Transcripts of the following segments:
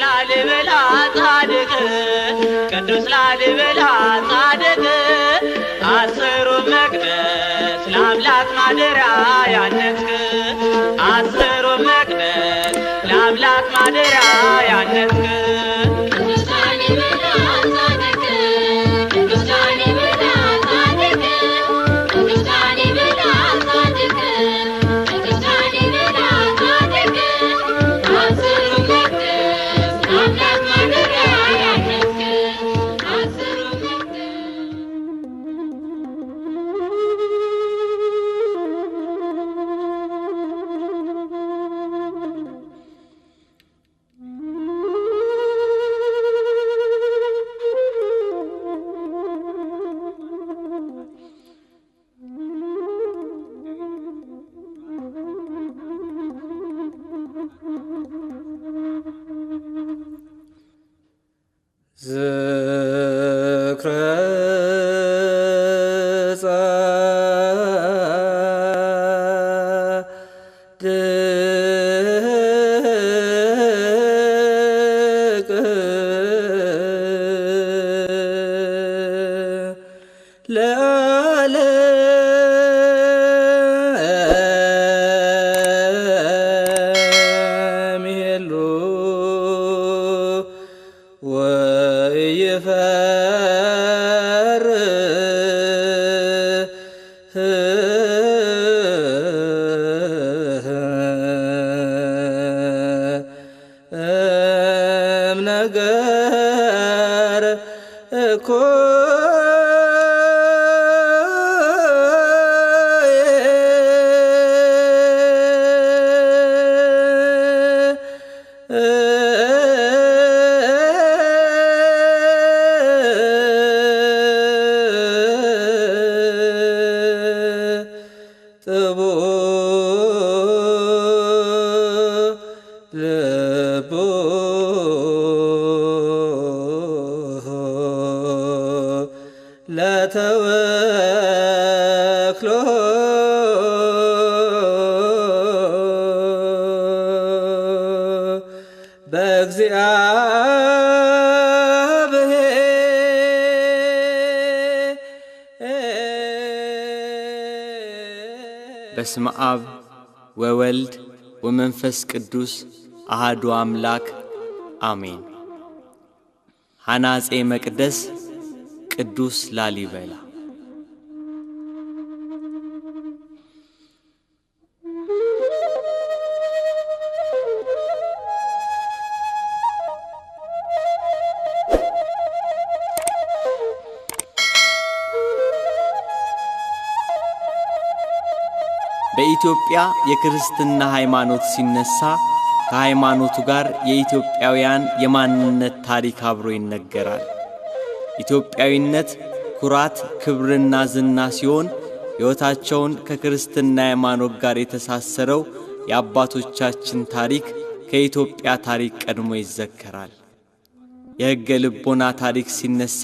ላሊበላ ጻድቅ ቅዱስ ላሊበላ ጻድቅ አስሩ መቅደስ ለአምላክ ማደሪያ ያነጽክ አስሩ መቅደስ ለአምላክ ማደሪያ ያነጽክ ዝክረ ጻድቅ ለዓለም ይሄሉ ነገር እኮ ጥቡ ልቡ ለተወክሎ በስመ አብ ወወልድ ወመንፈስ ቅዱስ አሐዱ አምላክ አሜን። ሐናፄ መቅደስ ቅዱስ ላሊበላ። በኢትዮጵያ የክርስትና ሃይማኖት ሲነሳ ከሃይማኖቱ ጋር የኢትዮጵያውያን የማንነት ታሪክ አብሮ ይነገራል። ኢትዮጵያዊነት ኩራት፣ ክብርና ዝና ሲሆን ሕይወታቸውን ከክርስትና ሃይማኖት ጋር የተሳሰረው የአባቶቻችን ታሪክ ከኢትዮጵያ ታሪክ ቀድሞ ይዘከራል። የሕገ ልቦና ታሪክ ሲነሳ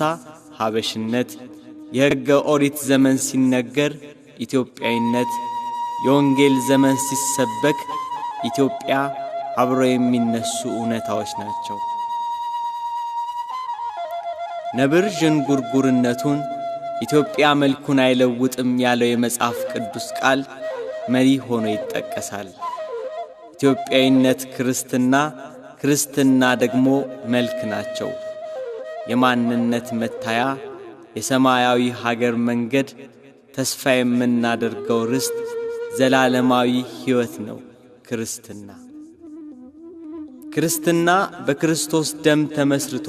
ሀበሽነት፣ የሕገ ኦሪት ዘመን ሲነገር ኢትዮጵያዊነት፣ የወንጌል ዘመን ሲሰበክ ኢትዮጵያ አብሮ የሚነሱ እውነታዎች ናቸው። ነብር ዥንጉርጉርነቱን ኢትዮጵያ መልኩን አይለውጥም ያለው የመጽሐፍ ቅዱስ ቃል መሪ ሆኖ ይጠቀሳል። ኢትዮጵያዊነት ክርስትና፣ ክርስትና ደግሞ መልክ ናቸው። የማንነት መታያ፣ የሰማያዊ ሀገር መንገድ፣ ተስፋ የምናደርገው ርስት፣ ዘላለማዊ ሕይወት ነው ክርስትና። ክርስትና በክርስቶስ ደም ተመስርቶ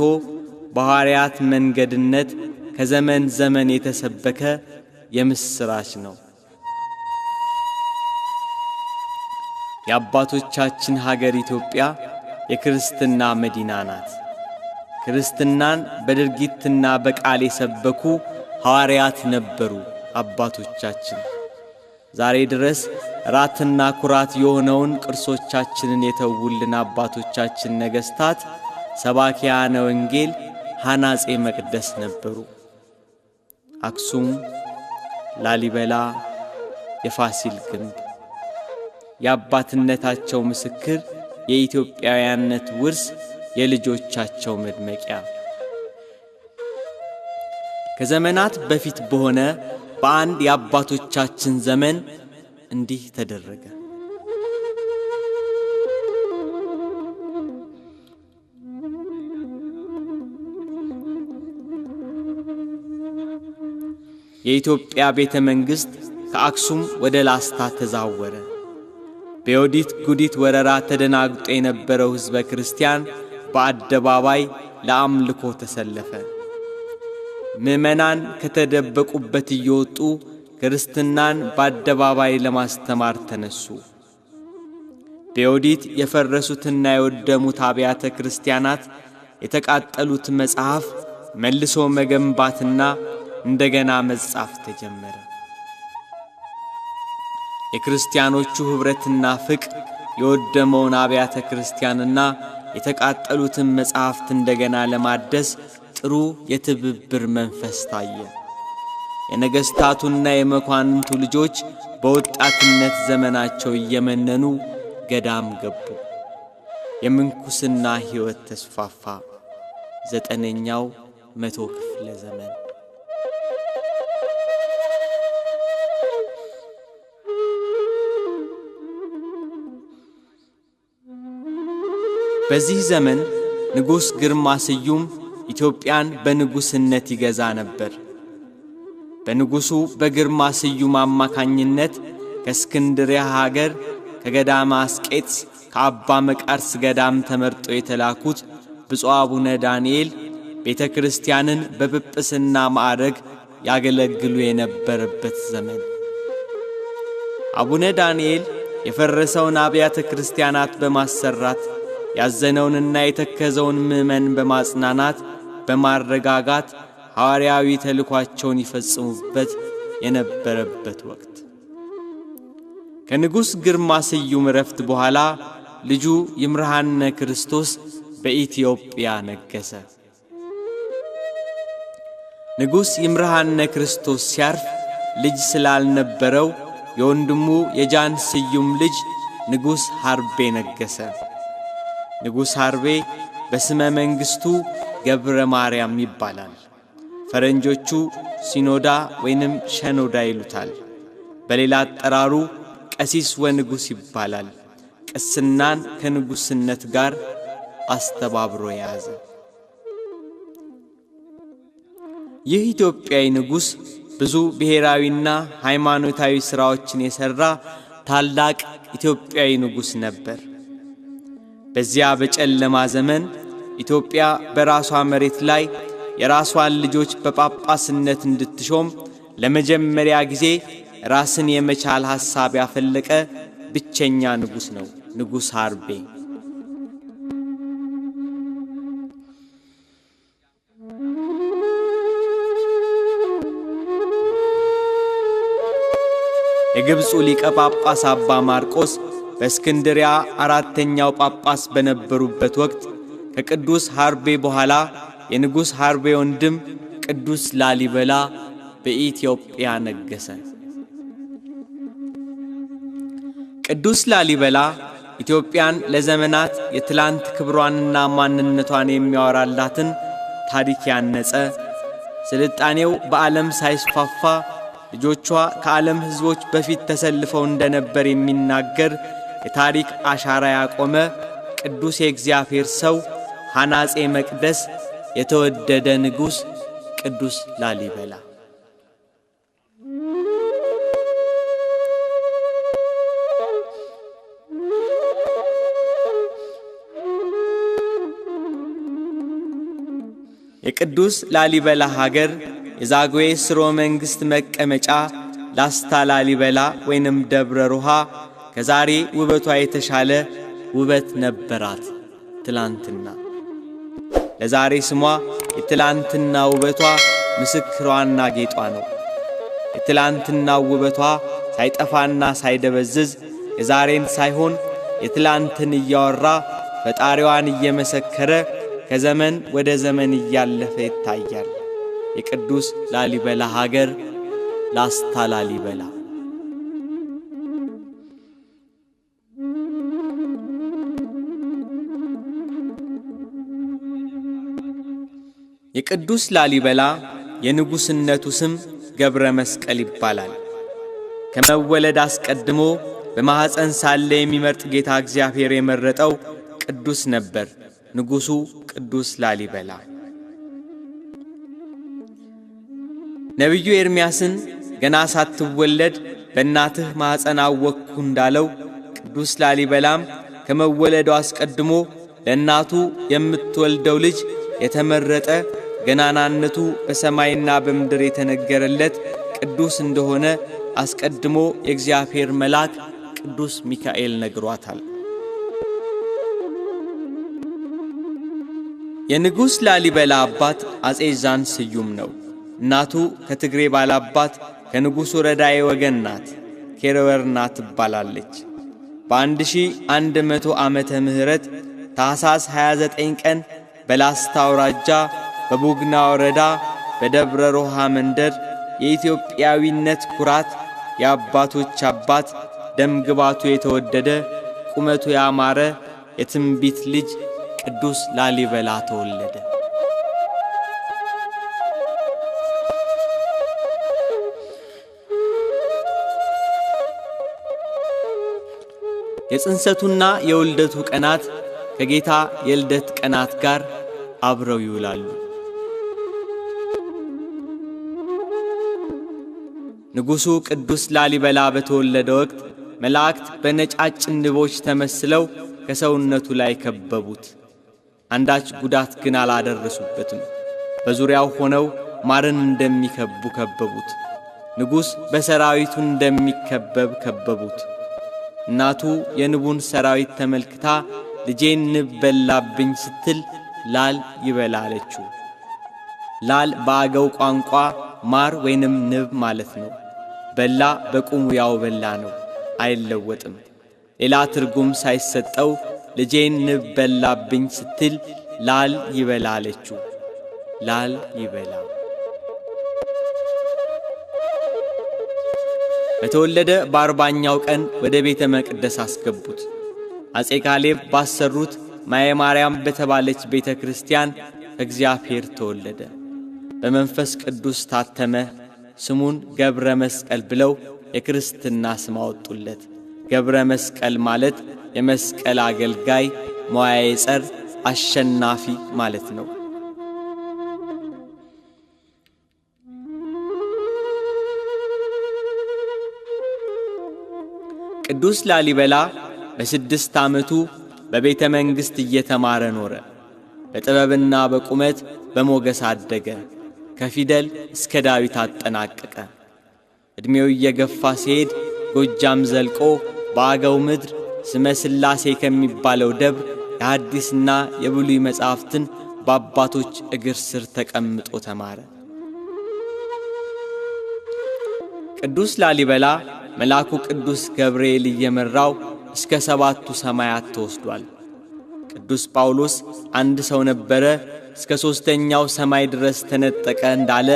በሐዋርያት መንገድነት ከዘመን ዘመን የተሰበከ የምስራች ነው። የአባቶቻችን ሀገር ኢትዮጵያ የክርስትና መዲና ናት። ክርስትናን በድርጊትና በቃል የሰበኩ ሐዋርያት ነበሩ አባቶቻችን። ዛሬ ድረስ ራትና ኩራት የሆነውን ቅርሶቻችንን የተውልን አባቶቻችን ነገሥታት ሰባኪያነ ወንጌል ሐናፄ መቅደስ ነበሩ። አክሱም፣ ላሊበላ፣ የፋሲል ግንብ የአባትነታቸው ምስክር የኢትዮጵያውያንነት ውርስ የልጆቻቸው መድመቂያ። ከዘመናት በፊት በሆነ በአንድ የአባቶቻችን ዘመን እንዲህ ተደረገ። የኢትዮጵያ ቤተ መንግሥት ከአክሱም ወደ ላስታ ተዛወረ። በዮዲት ጉዲት ወረራ ተደናግጦ የነበረው ሕዝበ ክርስቲያን በአደባባይ ለአምልኮ ተሰለፈ። ምዕመናን ከተደበቁበት እየወጡ ክርስትናን በአደባባይ ለማስተማር ተነሱ። በዮዲት የፈረሱትና የወደሙት አብያተ ክርስቲያናት፣ የተቃጠሉት መጽሐፍ መልሶ መገንባትና እንደገና መጻፍ ተጀመረ። የክርስቲያኖቹ ኅብረትና ፍቅር የወደመውን አብያተ ክርስቲያንና የተቃጠሉትን መጽሐፍት እንደገና ለማደስ ጥሩ የትብብር መንፈስ ታየ። የነገሥታቱና የመኳንንቱ ልጆች በወጣትነት ዘመናቸው እየመነኑ ገዳም ገቡ። የምንኩስና ሕይወት ተስፋፋ። 9ኛው መቶ ክፍለ ዘመን። በዚህ ዘመን ንጉሥ ግርማ ስዩም ኢትዮጵያን በንጉሥነት ይገዛ ነበር። በንጉሡ በግርማ ስዩም አማካኝነት ከእስክንድርያ ሀገር ከገዳመ አስቄጥስ ከአባ መቃርስ ገዳም ተመርጠው የተላኩት ብፁዕ አቡነ ዳንኤል ቤተ ክርስቲያንን በጵጵስና ማዕረግ ያገለግሉ የነበረበት ዘመን። አቡነ ዳንኤል የፈረሰውን አብያተ ክርስቲያናት በማሰራት ያዘነውንና የተከዘውን ምዕመን በማጽናናት በማረጋጋት ሐዋርያዊ ተልኳቸውን ይፈጽሙበት የነበረበት ወቅት። ከንጉሥ ግርማ ስዩም ረፍት በኋላ ልጁ ይምርሃነ ክርስቶስ በኢትዮጵያ ነገሰ። ንጉሥ ይምርሃነ ክርስቶስ ሲያርፍ ልጅ ስላልነበረው የወንድሙ የጃን ስዩም ልጅ ንጉሥ ሐርቤ ነገሰ። ንጉሥ ሐርቤ በስመ መንግሥቱ ገብረ ማርያም ይባላል። ፈረንጆቹ ሲኖዳ ወይንም ሸኖዳ ይሉታል። በሌላ አጠራሩ ቀሲስ ወንጉሥ ይባላል። ቅስናን ከንጉሥነት ጋር አስተባብሮ የያዘ ይህ ኢትዮጵያዊ ንጉሥ ብዙ ብሔራዊና ሃይማኖታዊ ሥራዎችን የሠራ ታላቅ ኢትዮጵያዊ ንጉሥ ነበር። በዚያ በጨለማ ዘመን ኢትዮጵያ በራሷ መሬት ላይ የራሷን ልጆች በጳጳስነት እንድትሾም ለመጀመሪያ ጊዜ ራስን የመቻል ሐሳብ ያፈለቀ ብቸኛ ንጉሥ ነው ንጉሥ ሐርቤ። የግብፁ ሊቀ ጳጳስ አባ ማርቆስ በእስክንድሪያ 4ኛው ጳጳስ በነበሩበት ወቅት ከቅዱስ ሐርቤ በኋላ የንጉሥ ሐርቤ ወንድም ቅዱስ ላሊበላ በኢትዮጵያ ነገሰ። ቅዱስ ላሊበላ ኢትዮጵያን ለዘመናት የትላንት ክብሯንና ማንነቷን የሚያወራላትን ታሪክ ያነጸ፣ ስልጣኔው በዓለም ሳይስፋፋ ልጆቿ ከዓለም ሕዝቦች በፊት ተሰልፈው እንደነበር የሚናገር የታሪክ አሻራ ያቆመ ቅዱስ የእግዚአብሔር ሰው ሐናጼ መቅደስ የተወደደ ንጉሥ ቅዱስ ላሊበላ። የቅዱስ ላሊበላ ሀገር የዛግዌ ሥርወ መንግሥት መቀመጫ ላስታ ላሊበላ ወይንም ደብረ ሮሃ ከዛሬ ውበቷ የተሻለ ውበት ነበራት ትላንትና። ለዛሬ ስሟ የትላንትና ውበቷ ምስክሯና ጌጧ ነው። የትላንትና ውበቷ ሳይጠፋና ሳይደበዝዝ የዛሬን ሳይሆን የትላንትን እያወራ ፈጣሪዋን እየመሰከረ ከዘመን ወደ ዘመን እያለፈ ይታያል። የቅዱስ ላሊበላ ሀገር ላስታ ላሊበላ። የቅዱስ ላሊበላ የንጉሥነቱ ስም ገብረ መስቀል ይባላል። ከመወለድ አስቀድሞ በማኅፀን ሳለ የሚመርጥ ጌታ እግዚአብሔር የመረጠው ቅዱስ ነበር፣ ንጉሡ ቅዱስ ላሊበላ። ነቢዩ ኤርምያስን ገና ሳትወለድ በእናትህ ማኅፀን አወቅሁ እንዳለው ቅዱስ ላሊበላም ከመወለዱ አስቀድሞ ለእናቱ የምትወልደው ልጅ የተመረጠ ገናናነቱ በሰማይና በምድር የተነገረለት ቅዱስ እንደሆነ አስቀድሞ የእግዚአብሔር መልአክ ቅዱስ ሚካኤል ነግሯታል። የንጉሥ ላሊበላ አባት አጼ ዛን ስዩም ነው። እናቱ ከትግሬ ባላባት ከንጉሡ ረዳዬ ወገን ናት። ኬረወርና ትባላለች። በ1100 ዓመተ ምህረት ታኅሳስ 29 ቀን በላስታ አውራጃ በቡግና ወረዳ በደብረ ሮሃ መንደር የኢትዮጵያዊነት ኩራት የአባቶች አባት ደም ግባቱ የተወደደ ቁመቱ ያማረ የትንቢት ልጅ ቅዱስ ላሊበላ ተወለደ። የጽንሰቱና የውልደቱ ቀናት ከጌታ የልደት ቀናት ጋር አብረው ይውላሉ። ንጉሡ ቅዱስ ላሊበላ በተወለደ ወቅት መላእክት በነጫጭ ንቦች ተመስለው ከሰውነቱ ላይ ከበቡት። አንዳች ጉዳት ግን አላደረሱበትም። በዙሪያው ሆነው ማርን እንደሚከቡ ከበቡት። ንጉሥ በሰራዊቱ እንደሚከበብ ከበቡት። እናቱ የንቡን ሰራዊት ተመልክታ ልጄን ንብ በላብኝ ስትል ላል ይበላ አለችው። ላል በአገው ቋንቋ ማር ወይንም ንብ ማለት ነው። በላ በቁሙ ያው በላ ነው፣ አይለወጥም። ሌላ ትርጉም ሳይሰጠው ልጄን ንብ በላብኝ ስትል ላል ይበላ አለችው። ላል ይበላ። በተወለደ በ40ኛው ቀን ወደ ቤተ መቅደስ አስገቡት። አጼ ካሌብ ባሰሩት ማየ ማርያም በተባለች ቤተ ክርስቲያን እግዚአብሔር ተወለደ። በመንፈስ ቅዱስ ታተመ። ስሙን ገብረ መስቀል ብለው የክርስትና ስም አወጡለት። ገብረ መስቀል ማለት የመስቀል አገልጋይ፣ መዋዕየ ጸር፣ አሸናፊ ማለት ነው። ቅዱስ ላሊበላ በ6 ዓመቱ በቤተ መንግሥት እየተማረ ኖረ። በጥበብና በቁመት በሞገስ አደገ። ከፊደል እስከ ዳዊት አጠናቀቀ። ዕድሜው እየገፋ ሲሄድ ጎጃም ዘልቆ በአገው ምድር ስመ ሥላሴ ከሚባለው ደብር የሐዲስና የብሉይ መጻሕፍትን በአባቶች እግር ስር ተቀምጦ ተማረ። ቅዱስ ላሊበላ መልአኩ ቅዱስ ገብርኤል እየመራው እስከ 7ቱ ሰማያት ተወስዷል። ቅዱስ ጳውሎስ አንድ ሰው ነበረ እስከ 3ኛው ሰማይ ድረስ ተነጠቀ እንዳለ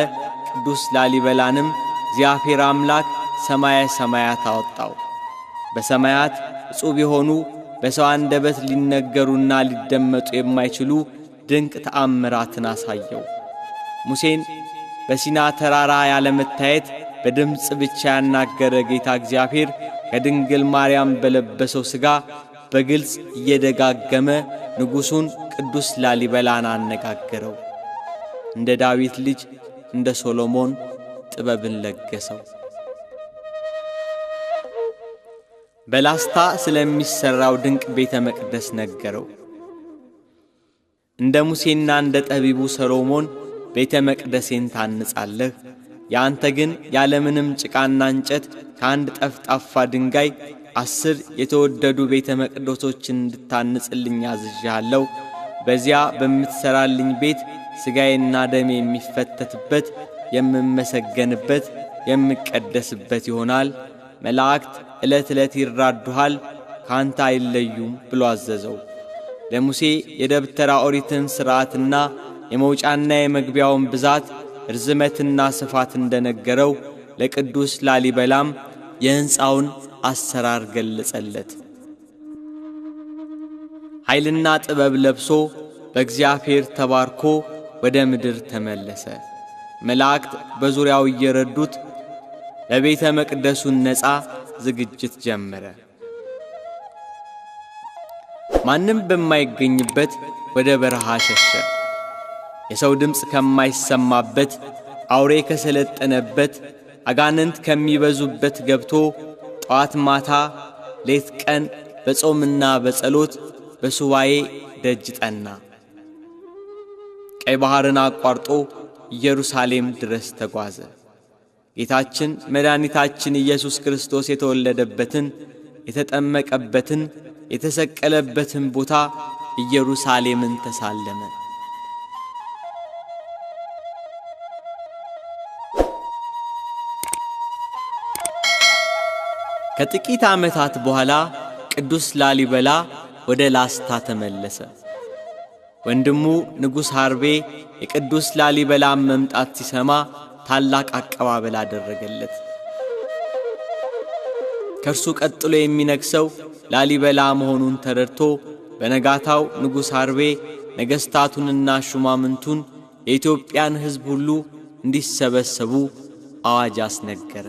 ቅዱስ ላሊበላንም እግዚአብሔር አምላክ ሰማየ ሰማያት አወጣው። በሰማያት እጹብ የሆኑ በሰው አንደበት ሊነገሩና ሊደመጡ የማይችሉ ድንቅ ተአምራትን አሳየው። ሙሴን በሲና ተራራ ያለመታየት በድምፅ ብቻ ያናገረ ጌታ እግዚአብሔር ከድንግል ማርያም በለበሰው ሥጋ በግልጽ እየደጋገመ ንጉሡን ቅዱስ ላሊበላን አነጋገረው። እንደ ዳዊት ልጅ እንደ ሶሎሞን ጥበብን ለገሰው። በላስታ ስለሚሠራው ድንቅ ቤተ መቅደስ ነገረው። እንደ ሙሴና እንደ ጠቢቡ ሰሎሞን ቤተ መቅደሴን ታንጻለህ፣ ያንተ ግን ያለምንም ጭቃና እንጨት ከአንድ ጠፍጣፋ ድንጋይ 10 የተወደዱ ቤተ መቅደሶችን እንድታንጽልኝ አዝዣለሁ። በዚያ በምትሠራልኝ ቤት ሥጋዬና ደሜ የሚፈተትበት፣ የምመሰገንበት፣ የምቀደስበት ይሆናል። መላእክት ዕለት ዕለት ይራዱሃል፣ ካንተ አይለዩም ብሎ አዘዘው። ለሙሴ የደብተራ ኦሪትን ሥርዓትና የመውጫና የመግቢያውን ብዛት ርዝመትና ስፋት እንደነገረው ለቅዱስ ላሊበላም የሕንፃውን አሰራር ገለጸለት። ኃይልና ጥበብ ለብሶ በእግዚአብሔር ተባርኮ ወደ ምድር ተመለሰ። መላእክት በዙሪያው እየረዱት ለቤተ መቅደሱን ነፃ ዝግጅት ጀመረ። ማንም በማይገኝበት ወደ በረሃ ሸሸ። የሰው ድምፅ ከማይሰማበት፣ አውሬ ከሰለጠነበት፣ አጋንንት ከሚበዙበት ገብቶ ጠዋት ማታ ሌት ቀን በጾምና በጸሎት በሱባኤ ደጅ ጠና። ቀይ ባሕርን አቋርጦ ኢየሩሳሌም ድረስ ተጓዘ። ጌታችን መድኃኒታችን ኢየሱስ ክርስቶስ የተወለደበትን፣ የተጠመቀበትን፣ የተሰቀለበትን ቦታ ኢየሩሳሌምን ተሳለመ። ከጥቂት ዓመታት በኋላ ቅዱስ ላሊበላ ወደ ላስታ ተመለሰ። ወንድሙ ንጉሥ ሐርቤ የቅዱስ ላሊበላን መምጣት ሲሰማ ታላቅ አቀባበል አደረገለት። ከእርሱ ቀጥሎ የሚነግሰው ላሊበላ መሆኑን ተረድቶ በነጋታው ንጉሥ ሐርቤ ነገሥታቱንና ሹማምንቱን የኢትዮጵያን ሕዝብ ሁሉ እንዲሰበሰቡ አዋጅ አስነገረ።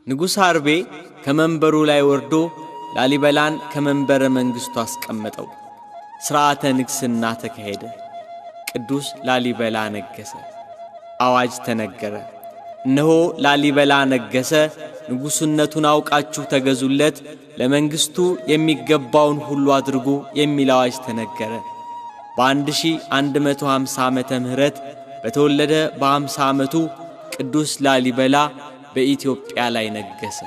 ንጉሥ ሐርቤ ከመንበሩ ላይ ወርዶ ላሊበላን ከመንበረ መንግሥቱ አስቀመጠው። ሥርዓተ ንግሥና ተካሄደ። ቅዱስ ላሊበላ ነገሰ። አዋጅ ተነገረ። እነሆ ላሊበላ ነገሰ፣ ንጉሥነቱን አውቃችሁ ተገዙለት፣ ለመንግሥቱ የሚገባውን ሁሉ አድርጉ የሚል አዋጅ ተነገረ። በ1150 ዓመተ ምህረት በተወለደ በ50 ዓመቱ ቅዱስ ላሊበላ በኢትዮጵያ ላይ ነገሰ።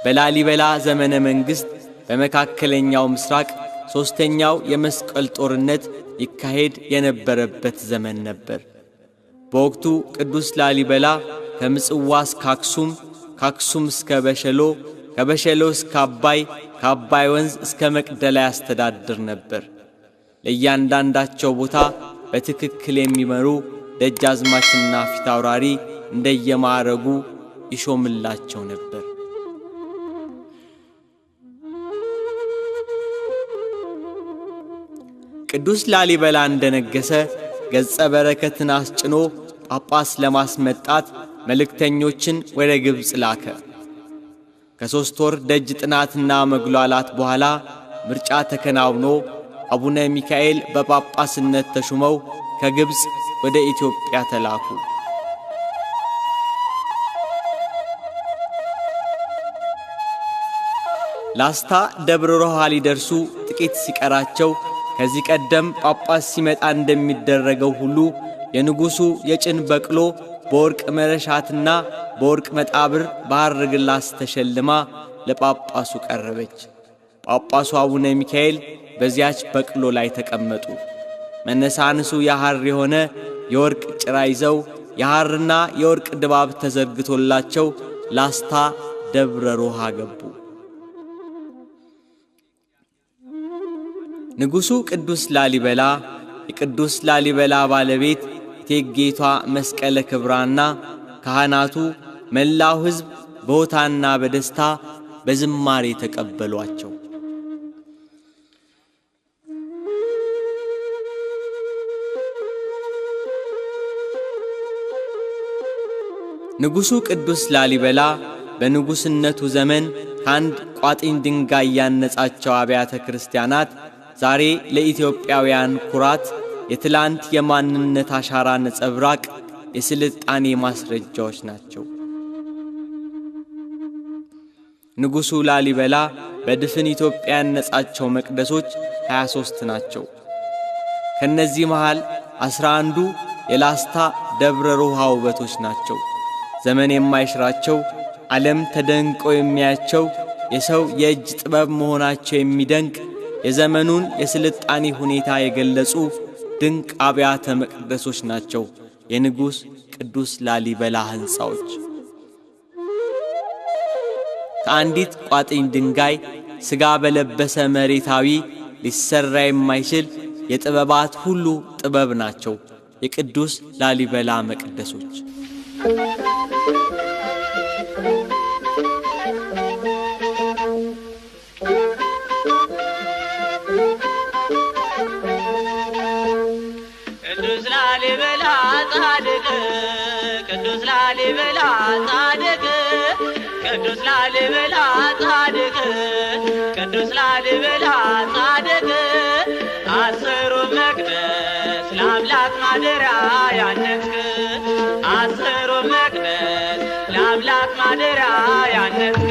በላሊበላ ዘመነ መንግሥት በመካከለኛው ምስራቅ ሦስተኛው የመስቀል ጦርነት ይካሄድ የነበረበት ዘመን ነበር። በወቅቱ ቅዱስ ላሊበላ ከምጽዋ እስከ አክሱም፣ ከአክሱም እስከ በሸሎ፣ ከበሸሎ እስከ አባይ፣ ከአባይ ወንዝ እስከ መቅደላ ያስተዳድር ነበር። ለእያንዳንዳቸው ቦታ በትክክል የሚመሩ ደጃዝማችና ፊታውራሪ እንደየማዕረጉ ይሾምላቸው ነበር። ቅዱስ ላሊበላ እንደነገሰ ገጸ በረከትን አስጭኖ ጳጳስ ለማስመጣት መልእክተኞችን ወደ ግብፅ ላከ። ከ3 ወር ደጅ ጥናትና መግሏላት በኋላ ምርጫ ተከናውኖ አቡነ ሚካኤል በጳጳስነት ተሹመው ከግብፅ ወደ ኢትዮጵያ ተላኩ። ላስታ ደብረ ሮሃ ሊደርሱ ጥቂት ሲቀራቸው ከዚህ ቀደም ጳጳስ ሲመጣ እንደሚደረገው ሁሉ የንጉሡ የጭን በቅሎ በወርቅ መረሻትና በወርቅ መጣብር በሐር ግላስ ተሸልማ ለጳጳሱ ቀረበች። ጳጳሱ አቡነ ሚካኤል በዚያች በቅሎ ላይ ተቀመጡ። መነሳንሱ የሐር የሆነ የወርቅ ጭራ ይዘው የሐርና የወርቅ ድባብ ተዘርግቶላቸው ላስታ ደብረ ሮሃ ገቡ። ንጉሡ ቅዱስ ላሊበላ፣ የቅዱስ ላሊበላ ባለቤት እቴጌይቷ መስቀለ ክብራና ካህናቱ፣ መላው ሕዝብ በሆታና በደስታ በዝማሬ ተቀበሏቸው። ንጉሡ ቅዱስ ላሊበላ በንጉሥነቱ ዘመን ከአንድ ቋጥኝ ድንጋይ ያነጻቸው አብያተ ክርስቲያናት ዛሬ ለኢትዮጵያውያን ኩራት፣ የትላንት የማንነት አሻራ ነጸብራቅ፣ የስልጣኔ ማስረጃዎች ናቸው። ንጉሡ ላሊበላ በድፍን ኢትዮጵያ ያነጻቸው መቅደሶች 23 ናቸው። ከነዚህ መሃል 11ዱ የላስታ ደብረ ሮሃ ውበቶች ናቸው። ዘመን የማይሽራቸው፣ ዓለም ተደንቆ የሚያያቸው፣ የሰው የእጅ ጥበብ መሆናቸው የሚደንቅ የዘመኑን የስልጣኔ ሁኔታ የገለጹ ድንቅ አብያተ መቅደሶች ናቸው የንጉሥ ቅዱስ ላሊበላ ሕንፃዎች። ከአንዲት ቋጥኝ ድንጋይ ሥጋ በለበሰ መሬታዊ ሊሰራ የማይችል የጥበባት ሁሉ ጥበብ ናቸው የቅዱስ ላሊበላ መቅደሶች። ቅዱስ ላሊበላ ጻድቅ ቅዱስ ላሊበላ ጻድቅ ቅዱስ ላሊበላ ጻድቅ ቅዱስ ላሊበላ ጻድቅ አስሩ መቅደስ ለአምላክ ማደሪያ ያነጽክ አስሩ መቅደስ ለአምላክ ማደሪያ ያነጽክ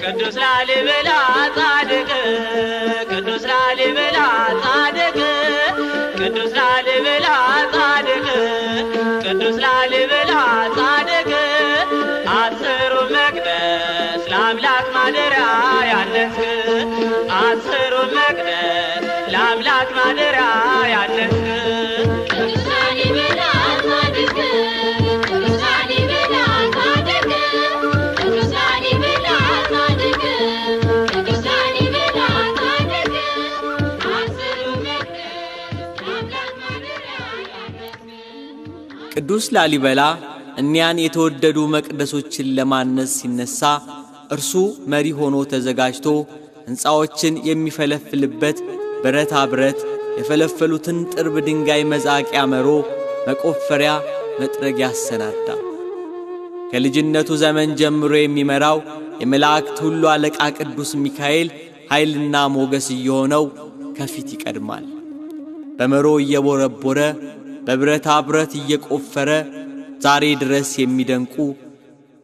ቅዱስ ላሊበላ ጻድቅ ቅዱስ ላሊበላ ጻድቅ ቅዱስ ላሊበላ ጻድቅ ቅዱስ ላሊበላ ጻድቅ አስሩ መቅደስ ለአምላክ ማደሪያ ያነጽክ አስሩ መቅደስ ለአምላክ ማደሪያ ያነጽክ ቅዱስ ላሊበላ እኒያን የተወደዱ መቅደሶችን ለማነጽ ሲነሳ እርሱ መሪ ሆኖ ተዘጋጅቶ ሕንፃዎችን የሚፈለፍልበት ብረታ ብረት፣ የፈለፈሉትን ጥርብ ድንጋይ መዛቂያ መሮ፣ መቆፈሪያ፣ መጥረጊያ አሰናዳ። ከልጅነቱ ዘመን ጀምሮ የሚመራው የመላእክት ሁሉ አለቃ ቅዱስ ሚካኤል ኃይልና ሞገስ እየሆነው ከፊት ይቀድማል። በመሮ እየቦረቦረ በብረታ ብረት እየቆፈረ ዛሬ ድረስ የሚደንቁ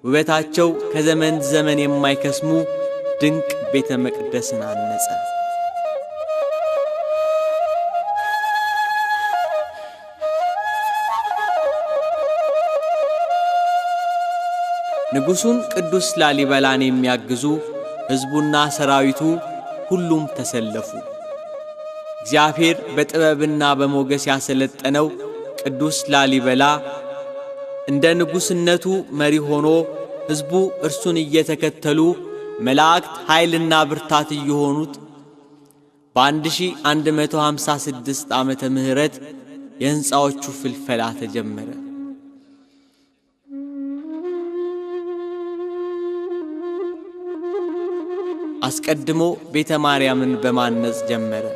ውበታቸው ከዘመን ዘመን የማይከስሙ ድንቅ ቤተ መቅደስን አነጸ። ንጉሡን ቅዱስ ላሊበላን የሚያግዙ ሕዝቡና ሰራዊቱ ሁሉም ተሰለፉ። እግዚአብሔር በጥበብና በሞገስ ያሰለጠነው ቅዱስ ላሊበላ እንደ ንጉሥነቱ መሪ ሆኖ ሕዝቡ እርሱን እየተከተሉ መላእክት ኃይልና ብርታት እየሆኑት በ1156 ዓመተ ምህረት የሕንፃዎቹ ፍልፈላ ተጀመረ። አስቀድሞ ቤተ ማርያምን በማነጽ ጀመረ።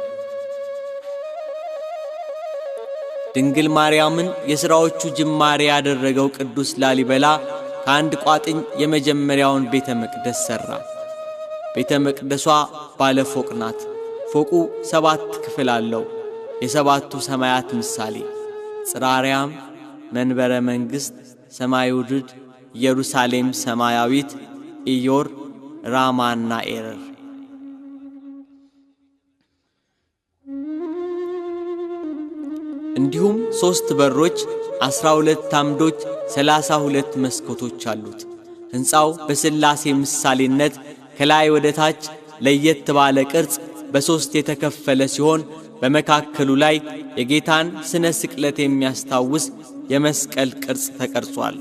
ድንግል ማርያምን የሥራዎቹ ጅማሬ ያደረገው ቅዱስ ላሊበላ ከአንድ ቋጥኝ የመጀመሪያውን ቤተ መቅደስ ሠራ። ቤተ መቅደሷ ባለ ፎቅ ናት። ፎቁ 7 ክፍል አለው። የሰባቱ ሰማያት ምሳሌ ጽራርያም፣ መንበረ መንግሥት፣ ሰማይ ውድድ፣ ኢየሩሳሌም ሰማያዊት፣ ኢዮር፣ ራማና ኤረር። እንዲሁም 3 በሮች፣ 12 አምዶች፣ 32 መስኮቶች አሉት። ሕንፃው በሥላሴ ምሳሌነት ከላይ ወደ ታች ለየት ባለ ቅርጽ በ3 የተከፈለ ሲሆን በመካከሉ ላይ የጌታን ስነ ስቅለት የሚያስታውስ የመስቀል ቅርጽ ተቀርጿል።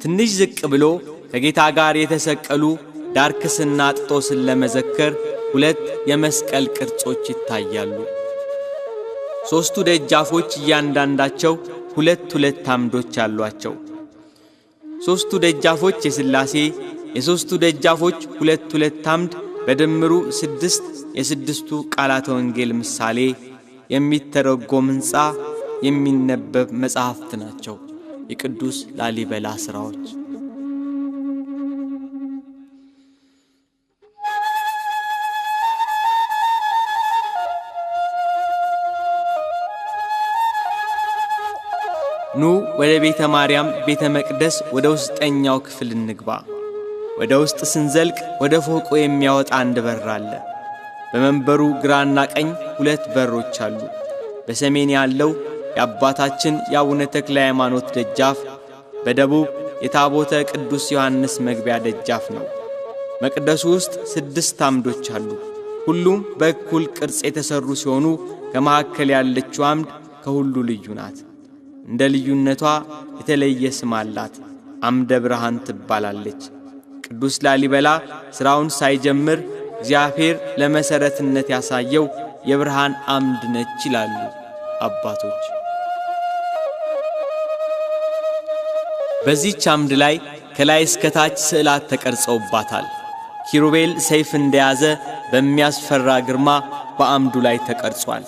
ትንሽ ዝቅ ብሎ ከጌታ ጋር የተሰቀሉ ዳርክስና ጥጦስን ለመዘከር 2 የመስቀል ቅርጾች ይታያሉ። 3ቱ ደጃፎች እያንዳንዳቸው 2 አምዶች አሏቸው። 3ቱ ደጃፎች የሥላሴ፣ የ3ቱ ደጃፎች 2 አምድ በድምሩ 6 የ6ቱ ቃላተ ወንጌል ምሳሌ፣ የሚተረጎም ሕንፃ፣ የሚነበብ መጽሐፍት ናቸው የቅዱስ ላሊበላ ሥራዎች። ኑ ወደ ቤተ ማርያም ቤተ መቅደስ ወደ ውስጠኛው ክፍል እንግባ። ወደ ውስጥ ስንዘልቅ ወደ ፎቁ የሚያወጣ አንድ በር አለ። በመንበሩ ግራና ቀኝ 2 በሮች አሉ። በሰሜን ያለው የአባታችን የአቡነ ተክለ ሃይማኖት ደጃፍ፣ በደቡብ የታቦተ ቅዱስ ዮሐንስ መግቢያ ደጃፍ ነው። መቅደሱ ውስጥ 6 አምዶች አሉ። ሁሉም በእኩል ቅርጽ የተሰሩ ሲሆኑ ከመካከል ያለችው አምድ ከሁሉ ልዩ ናት። እንደ ልዩነቷ የተለየ ስም አላት። አምደ ብርሃን ትባላለች። ቅዱስ ላሊበላ ሥራውን ሳይጀምር እግዚአብሔር ለመሠረትነት ያሳየው የብርሃን አምድ ነች ይላሉ አባቶች። በዚህች አምድ ላይ ከላይ እስከ ታች ስዕላት ተቀርጸውባታል። ኪሩቤል ሰይፍ እንደያዘ በሚያስፈራ ግርማ በአምዱ ላይ ተቀርጿል።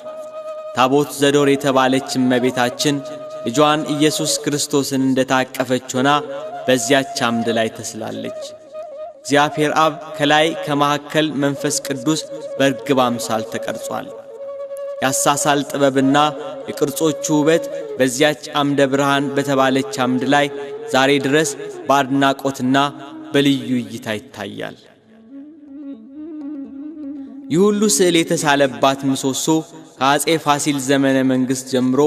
ታቦት ዘዶር የተባለች እመቤታችን ልጇን ኢየሱስ ክርስቶስን እንደታቀፈች ሆና በዚያች አምድ ላይ ተስላለች። እግዚአብሔር አብ ከላይ ከመካከል መንፈስ ቅዱስ በርግብ አምሳል ተቀርጿል። ያሳሳል ጥበብና የቅርጾቹ ውበት በዚያች አምደ ብርሃን በተባለች አምድ ላይ ዛሬ ድረስ በአድናቆትና በልዩ እይታ ይታያል። ይህ ሁሉ ስዕል የተሳለባት ምሰሶ ከአፄ ፋሲል ዘመነ መንግሥት ጀምሮ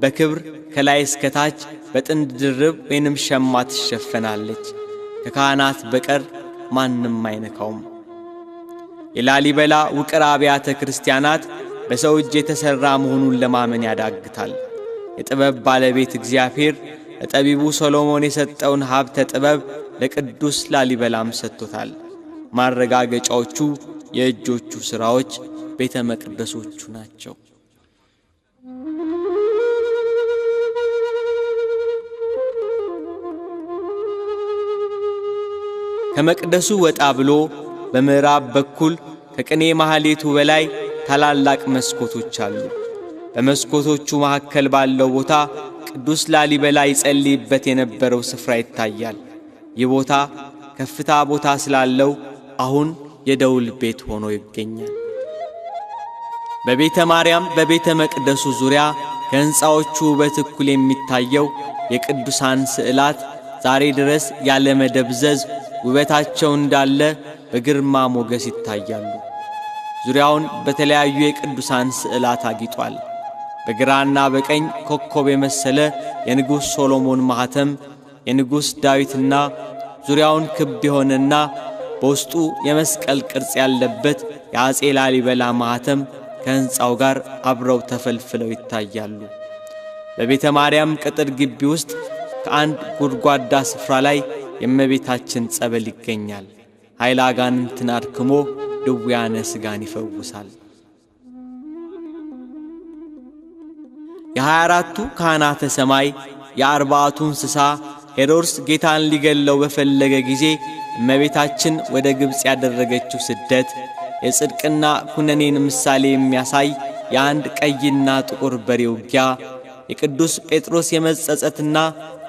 በክብር ከላይ እስከ ታች በጥንድ ድርብ ወይንም ሸማ ትሸፈናለች። ከካህናት በቀር ማንም አይነካውም። የላሊበላ ውቅር አብያተ ክርስቲያናት በሰው እጅ የተሠራ መሆኑን ለማመን ያዳግታል። የጥበብ ባለቤት እግዚአብሔር ለጠቢቡ ሰሎሞን የሰጠውን ሀብተ ጥበብ ለቅዱስ ላሊበላም ሰጥቶታል። ማረጋገጫዎቹ የእጆቹ ሥራዎች ቤተ መቅደሶቹ ናቸው። ከመቅደሱ ወጣ ብሎ በምዕራብ በኩል ከቅኔ ማህሌቱ በላይ ታላላቅ መስኮቶች አሉ። በመስኮቶቹ መካከል ባለው ቦታ ቅዱስ ላሊበላ ይጸልይበት የነበረው ስፍራ ይታያል። ይህ ቦታ ከፍታ ቦታ ስላለው አሁን የደውል ቤት ሆኖ ይገኛል። በቤተ ማርያም በቤተ መቅደሱ ዙሪያ ከሕንፃዎቹ ውበት እኩል የሚታየው የቅዱሳን ስዕላት ዛሬ ድረስ ያለ መደብዘዝ ውበታቸው እንዳለ በግርማ ሞገስ ይታያሉ። ዙሪያውን በተለያዩ የቅዱሳን ስዕላት አጊጧል። በግራና በቀኝ ኮከብ የመሰለ የንጉሥ ሶሎሞን ማኅተም፣ የንጉሥ ዳዊትና ዙሪያውን ክብ የሆነና በውስጡ የመስቀል ቅርጽ ያለበት የአፄ ላሊበላ ማኅተም ከሕንፃው ጋር አብረው ተፈልፍለው ይታያሉ። በቤተ ማርያም ቅጥር ግቢ ውስጥ ከአንድ ጉድጓዳ ስፍራ ላይ የእመቤታችን ጸበል ይገኛል። ኃይለ አጋንንትን አድክሞ ድውያነ ሥጋን ይፈውሳል። የ24ቱ ካህናተ ሰማይ የ40ቱ እንስሳ ሄሮድስ ጌታን ሊገለው በፈለገ ጊዜ እመቤታችን ወደ ግብፅ ያደረገችው ስደት የጽድቅና ኩነኔን ምሳሌ የሚያሳይ የአንድ ቀይና ጥቁር በሬ ውጊያ፣ የቅዱስ ጴጥሮስ የመጸጸትና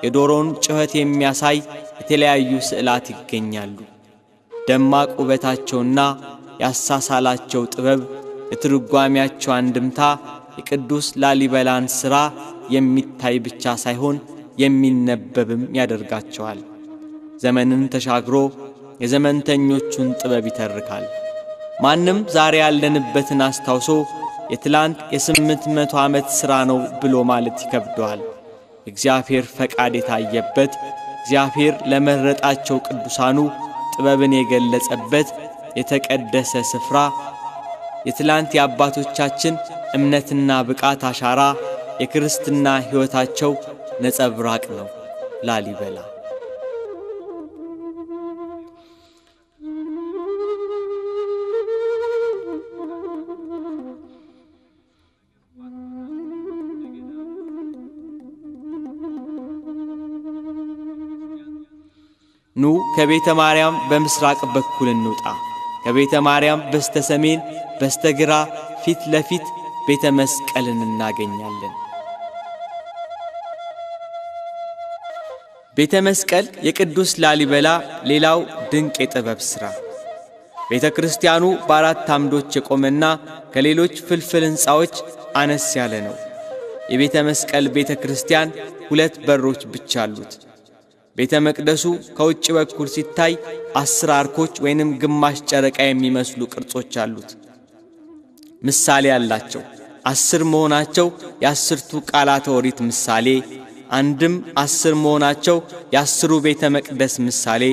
የዶሮን ጩኸት የሚያሳይ የተለያዩ ስዕላት ይገኛሉ። ደማቅ ውበታቸውና ያሳሳላቸው ጥበብ የትርጓሜያቸው አንድምታ የቅዱስ ላሊበላን ሥራ የሚታይ ብቻ ሳይሆን የሚነበብም ያደርጋቸዋል። ዘመንን ተሻግሮ የዘመንተኞቹን ጥበብ ይተርካል። ማንም ዛሬ ያለንበትን አስታውሶ የትላንት የ800 ዓመት ሥራ ነው ብሎ ማለት ይከብደዋል። እግዚአብሔር ፈቃድ የታየበት እግዚአብሔር ለመረጣቸው ቅዱሳኑ ጥበብን የገለጸበት የተቀደሰ ስፍራ የትላንት የአባቶቻችን እምነትና ብቃት አሻራ የክርስትና ሕይወታቸው ነጸብራቅ ነው ላሊበላ። ኑ ከቤተ ማርያም በምስራቅ በኩል እንውጣ። ከቤተ ማርያም በስተ ሰሜን በስተግራ ፊት ለፊት ቤተ መስቀልን እናገኛለን። ቤተ መስቀል የቅዱስ ላሊበላ ሌላው ድንቅ የጥበብ ሥራ። ቤተ ክርስቲያኑ በአራት አምዶች የቆመና ከሌሎች ፍልፍል ሕንፃዎች አነስ ያለ ነው። የቤተ መስቀል ቤተ ክርስቲያን 2 በሮች ብቻ አሉት። ቤተ መቅደሱ ከውጭ በኩል ሲታይ 10 አርኮች ወይንም ግማሽ ጨረቃ የሚመስሉ ቅርጾች አሉት። ምሳሌ አላቸው። 10 መሆናቸው የ10ቱ ቃላተ ኦሪት ምሳሌ፣ አንድም 10 መሆናቸው የ10ሩ ቤተ መቅደስ ምሳሌ።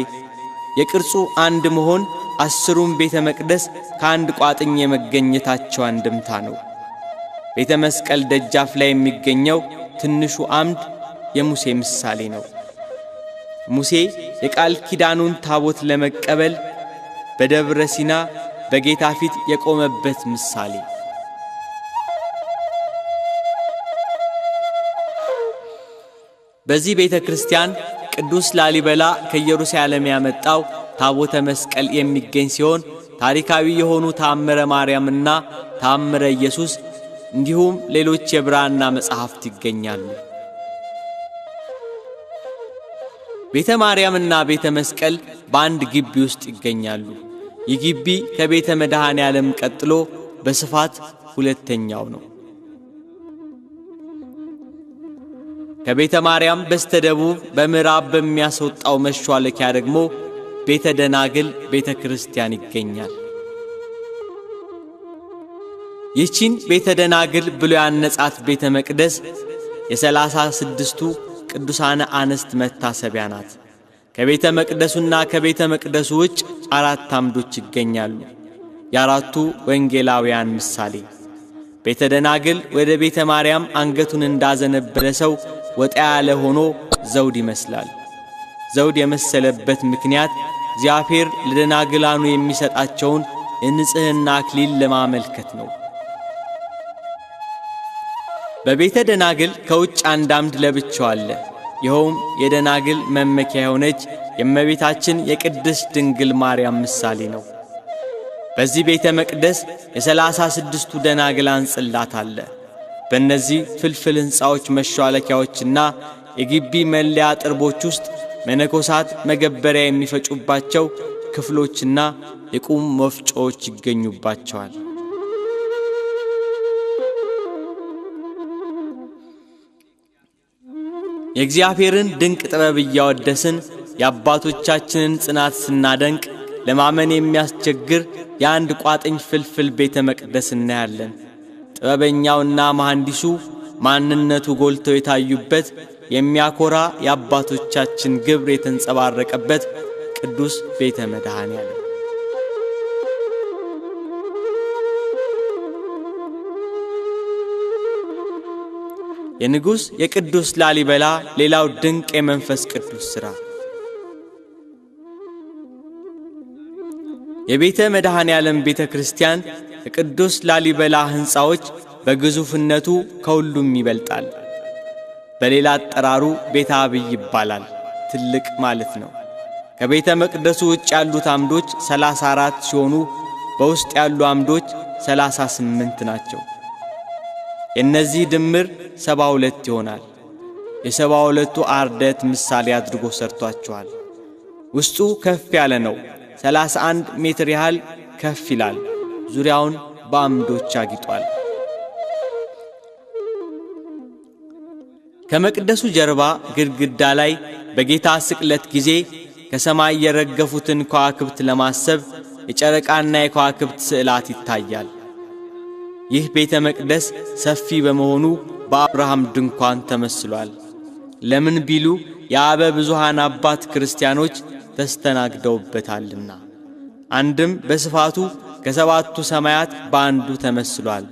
የቅርጹ አንድ መሆን 10ሩም ቤተ መቅደስ ከአንድ ቋጥኝ የመገኘታቸው አንድምታ ነው። ቤተ መስቀል ደጃፍ ላይ የሚገኘው ትንሹ አምድ የሙሴ ምሳሌ ነው። ሙሴ የቃል ኪዳኑን ታቦት ለመቀበል በደብረ ሲና በጌታ ፊት የቆመበት ምሳሌ። በዚህ ቤተ ክርስቲያን ቅዱስ ላሊበላ ከኢየሩሳሌም ያመጣው ታቦተ መስቀል የሚገኝ ሲሆን ታሪካዊ የሆኑ ተአምረ ማርያምና ተአምረ ኢየሱስ እንዲሁም ሌሎች የብራና መጻሕፍት ይገኛሉ። ቤተ ማርያምና ቤተ መስቀል በአንድ ግቢ ውስጥ ይገኛሉ። ይህ ግቢ ከቤተ መድኃኔ ዓለም ቀጥሎ በስፋት ሁለተኛው ነው። ከቤተ ማርያም በስተደቡብ በምዕራብ በሚያስወጣው መሿለኪያ ደግሞ ቤተ ደናግል ቤተ ክርስቲያን ይገኛል። ይህችን ቤተ ደናግል ብሎ ያነጻት ቤተ መቅደስ የ36ቱ ቅዱሳነ አንስት መታሰቢያ ናት። ከቤተ መቅደሱና ከቤተ መቅደሱ ውጭ 4 አምዶች ይገኛሉ። የአራቱ ወንጌላውያን ምሳሌ። ቤተ ደናግል ወደ ቤተ ማርያም አንገቱን እንዳዘነበለ ሰው ወጣ ያለ ሆኖ ዘውድ ይመስላል። ዘውድ የመሰለበት ምክንያት እግዚአብሔር ለደናግላኑ የሚሰጣቸውን የንጽሕና አክሊል ለማመልከት ነው። በቤተ ደናግል ከውጭ አንድ አምድ ለብቻው አለ። ይኸውም የደናግል መመኪያ የሆነች የእመቤታችን የቅድስት ድንግል ማርያም ምሳሌ ነው። በዚህ ቤተ መቅደስ የ36ቱ ደናግላን ጽላት አለ። በእነዚህ ፍልፍል ሕንፃዎች መሿለኪያዎችና የግቢ መለያ ጥርቦች ውስጥ መነኮሳት መገበሪያ የሚፈጩባቸው ክፍሎችና የቁም መፍጮዎች ይገኙባቸዋል። የእግዚአብሔርን ድንቅ ጥበብ እያወደስን የአባቶቻችንን ጽናት ስናደንቅ ለማመን የሚያስቸግር የአንድ ቋጥኝ ፍልፍል ቤተ መቅደስ እናያለን። ጥበበኛውና መሐንዲሱ ማንነቱ ጎልተው የታዩበት የሚያኮራ የአባቶቻችን ግብር የተንጸባረቀበት ቅዱስ ቤተ መድኃኔ ዓለም። የንጉሥ የቅዱስ ላሊበላ ሌላው ድንቅ የመንፈስ ቅዱስ ሥራ። የቤተ መድኃኔ ዓለም ቤተ ክርስቲያን የቅዱስ ላሊበላ ሕንፃዎች በግዙፍነቱ ከሁሉም ይበልጣል። በሌላ አጠራሩ ቤተ አብይ ይባላል። ትልቅ ማለት ነው። ከቤተ መቅደሱ ውጭ ያሉት አምዶች 34 ሲሆኑ በውስጥ ያሉ አምዶች 38 ናቸው። የእነዚህ ድምር 72 ይሆናል። የ72ቱ አርደት ምሳሌ አድርጎ ሰርቷቸዋል። ውስጡ ከፍ ያለ ነው። 31 ሜትር ያህል ከፍ ይላል። ዙሪያውን በአምዶች አጊጧል። ከመቅደሱ ጀርባ ግድግዳ ላይ በጌታ ስቅለት ጊዜ ከሰማይ የረገፉትን ከዋክብት ለማሰብ የጨረቃና የከዋክብት ስዕላት ይታያል። ይህ ቤተ መቅደስ ሰፊ በመሆኑ በአብርሃም ድንኳን ተመስሏል። ለምን ቢሉ የአበ ብዙሃን አባት ክርስቲያኖች ተስተናግደውበታልና። አንድም በስፋቱ ከሰባቱ ሰማያት በአንዱ ተመስሏል።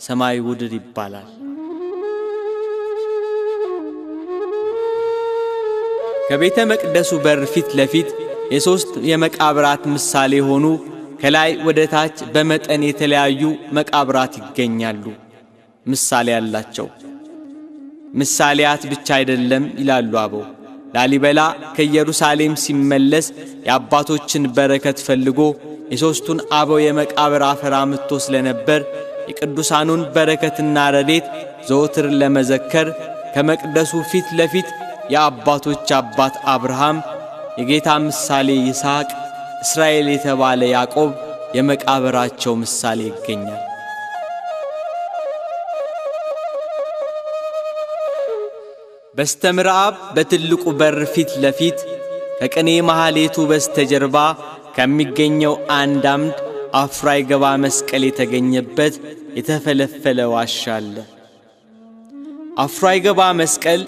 ሰማይ ውድር ይባላል። ከቤተ መቅደሱ በር ፊት ለፊት የሦስት የመቃብራት ምሳሌ ሆኑ ከላይ ወደ ታች በመጠን የተለያዩ መቃብራት ይገኛሉ። ምሳሌ ያላቸው ምሳሌያት ብቻ አይደለም ይላሉ አበው። ላሊበላ ከኢየሩሳሌም ሲመለስ የአባቶችን በረከት ፈልጎ የሦስቱን አበው የመቃብር አፈር አምጥቶ ስለነበር የቅዱሳኑን በረከትና ረድኤት ዘወትር ለመዘከር ከመቅደሱ ፊት ለፊት የአባቶች አባት አብርሃም፣ የጌታ ምሳሌ ይስሐቅ፣ እስራኤል የተባለ ያዕቆብ የመቃብራቸው ምሳሌ ይገኛል። በስተምዕራብ በትልቁ በር ፊት ለፊት ከቅኔ ማህሌቱ በስተጀርባ ከሚገኘው አንድ አምድ አፍራይገባ መስቀል የተገኘበት የተፈለፈለ ዋሻ አለ። አፍራይገባ መስቀል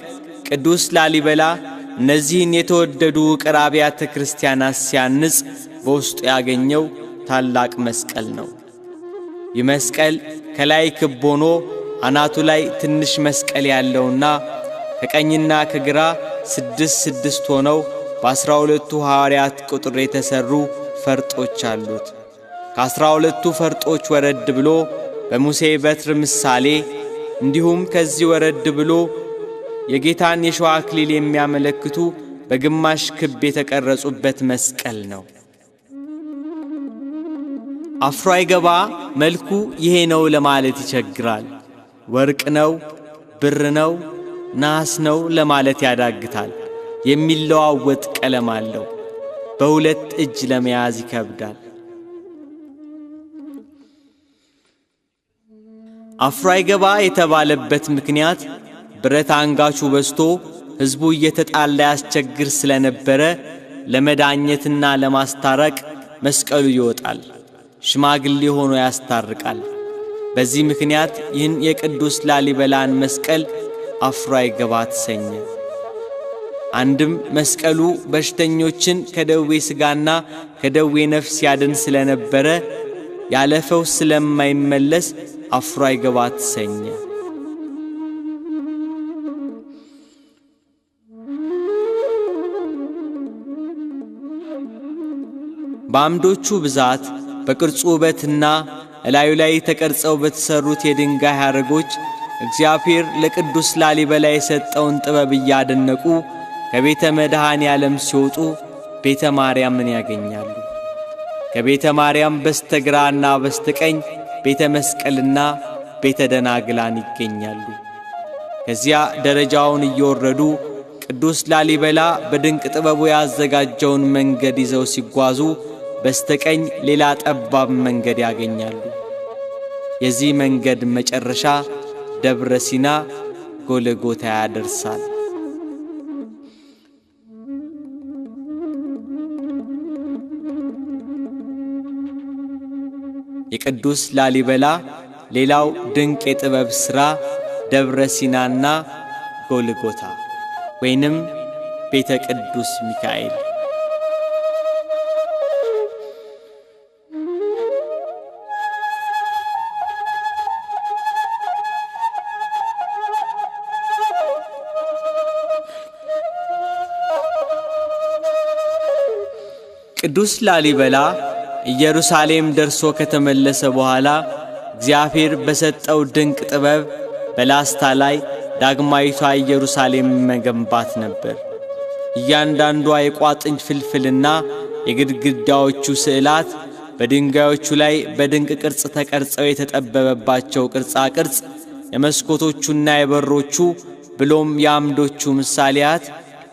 ቅዱስ ላሊበላ እነዚህን የተወደዱ ውቅር አብያተ ክርስቲያናት ሲያንጽ በውስጡ ያገኘው ታላቅ መስቀል ነው። ይህ መስቀል ከላይ ክብ ሆኖ አናቱ ላይ ትንሽ መስቀል ያለውና ከቀኝና ከግራ 6 ሆነው በ12ቱ ሐዋርያት ቁጥር የተሰሩ ፈርጦች አሉት። ከ12ቱ ፈርጦች ወረድ ብሎ በሙሴ በትር ምሳሌ እንዲሁም ከዚህ ወረድ ብሎ የጌታን የሾህ አክሊል የሚያመለክቱ በግማሽ ክብ የተቀረጹበት መስቀል ነው። አፍሮ አይገባ መልኩ ይሄ ነው ለማለት ይቸግራል። ወርቅ ነው፣ ብር ነው፣ ናስ ነው ለማለት ያዳግታል። የሚለዋወጥ ቀለም አለው። በሁለት እጅ ለመያዝ ይከብዳል። አፍሮ አይገባ የተባለበት ምክንያት ብረት አንጋቹ በስቶ ሕዝቡ እየተጣላ ያስቸግር ስለነበረ ለመዳኘትና ለማስታረቅ መስቀሉ ይወጣል። ሽማግሌ ሆኖ ያስታርቃል። በዚህ ምክንያት ይህን የቅዱስ ላሊበላን መስቀል አፍሮ አይገባ ተሰኘ። አንድም መስቀሉ በሽተኞችን ከደዌ ሥጋና ከደዌ ነፍስ ያድን ስለነበረ ያለ ፈውስ ስለማይመለስ አፍሮ አይገባ ተሰኘ። በአምዶቹ ብዛት በቅርጹ ውበትና እላዩ ላይ ተቀርጸው በተሰሩት የድንጋይ ሐረጎች እግዚአብሔር ለቅዱስ ላሊበላ የሰጠውን ጥበብ እያደነቁ ከቤተ መድኃኔ ዓለም ሲወጡ ቤተ ማርያምን ያገኛሉ። ከቤተ ማርያም በስተግራና በስተቀኝ ቤተ መስቀልና ቤተ ደናግላን ይገኛሉ። ከዚያ ደረጃውን እየወረዱ ቅዱስ ላሊበላ በድንቅ ጥበቡ ያዘጋጀውን መንገድ ይዘው ሲጓዙ በስተቀኝ ሌላ ጠባብ መንገድ ያገኛሉ። የዚህ መንገድ መጨረሻ ደብረ ሲና ጎልጎታ ያደርሳል። የቅዱስ ላሊበላ ሌላው ድንቅ የጥበብ ሥራ ደብረ ሲናና ጎልጎታ ወይንም ቤተ ቅዱስ ሚካኤል። ቅዱስ ላሊበላ ኢየሩሳሌም ደርሶ ከተመለሰ በኋላ እግዚአብሔር በሰጠው ድንቅ ጥበብ በላስታ ላይ ዳግማዊቷ ኢየሩሳሌም መገንባት ነበር። እያንዳንዷ የቋጥኝ ፍልፍልና የግድግዳዎቹ ስዕላት በድንጋዮቹ ላይ በድንቅ ቅርጽ ተቀርጸው የተጠበበባቸው ቅርጻ ቅርጽ የመስኮቶቹና የበሮቹ ብሎም የአምዶቹ ምሳሌያት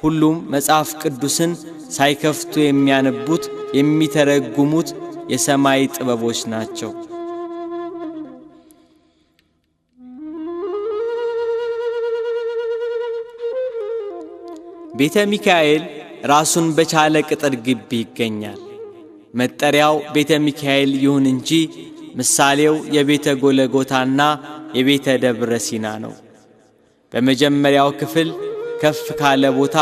ሁሉም መጽሐፍ ቅዱስን ሳይከፍቱ የሚያነቡት የሚተረጉሙት የሰማይ ጥበቦች ናቸው። ቤተ ሚካኤል ራሱን በቻለ ቅጥር ግቢ ይገኛል። መጠሪያው ቤተ ሚካኤል ይሁን እንጂ ምሳሌው የቤተ ጎልጎታና የቤተ ደብረ ሲና ነው። በመጀመሪያው ክፍል ከፍ ካለ ቦታ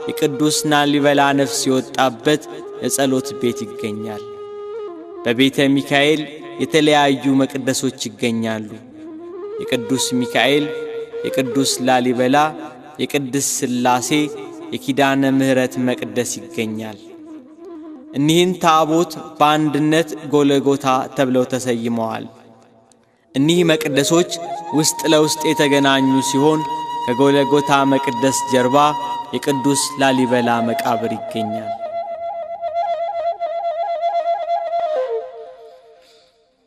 የቅዱስ ላሊበላ ነፍስ የወጣበት የጸሎት ቤት ይገኛል። በቤተ ሚካኤል የተለያዩ መቅደሶች ይገኛሉ። የቅዱስ ሚካኤል፣ የቅዱስ ላሊበላ፣ የቅድስት ሥላሴ፣ የኪዳነ ምሕረት መቅደስ ይገኛል። እኒህን ታቦት በአንድነት ጎልጎታ ተብለው ተሰይመዋል። እኒህ መቅደሶች ውስጥ ለውስጥ የተገናኙ ሲሆን ከጎልጎታ መቅደስ ጀርባ የቅዱስ ላሊበላ መቃብር ይገኛል።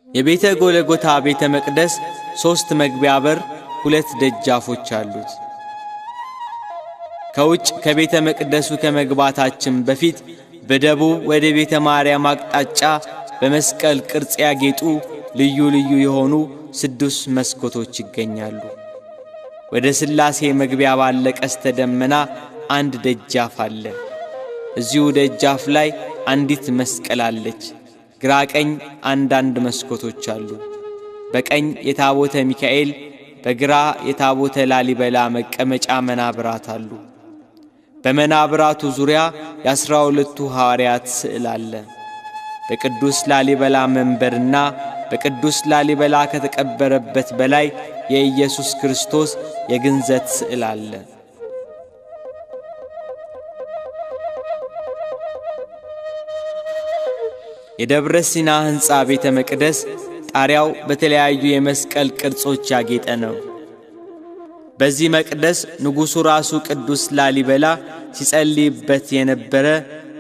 የቤተ ጎልጎታ ቤተ መቅደስ 3 መግቢያ በር 2 ደጃፎች አሉት። ከውጭ ከቤተ መቅደሱ ከመግባታችን በፊት በደቡብ ወደ ቤተ ማርያም አቅጣጫ በመስቀል ቅርጽ ያጌጡ ልዩ ልዩ የሆኑ 6 መስኮቶች ይገኛሉ። ወደ ሥላሴ መግቢያ ባለ ቀስተ ደመና አንድ ደጃፍ አለ። እዚሁ ደጃፍ ላይ አንዲት መስቀል አለች። ግራ ቀኝ አንዳንድ መስኮቶች አሉ። በቀኝ የታቦተ ሚካኤል፣ በግራ የታቦተ ላሊበላ መቀመጫ መናብራት አሉ። በመናብራቱ ዙሪያ የ12ቱ ሐዋርያት ስዕል አለ። በቅዱስ ላሊበላ መንበርና በቅዱስ ላሊበላ ከተቀበረበት በላይ የኢየሱስ ክርስቶስ የግንዘት ስዕል አለ። የደብረ ሲና ሕንፃ ቤተ መቅደስ ጣሪያው በተለያዩ የመስቀል ቅርጾች ያጌጠ ነው። በዚህ መቅደስ ንጉሡ ራሱ ቅዱስ ላሊበላ ሲጸልይበት የነበረ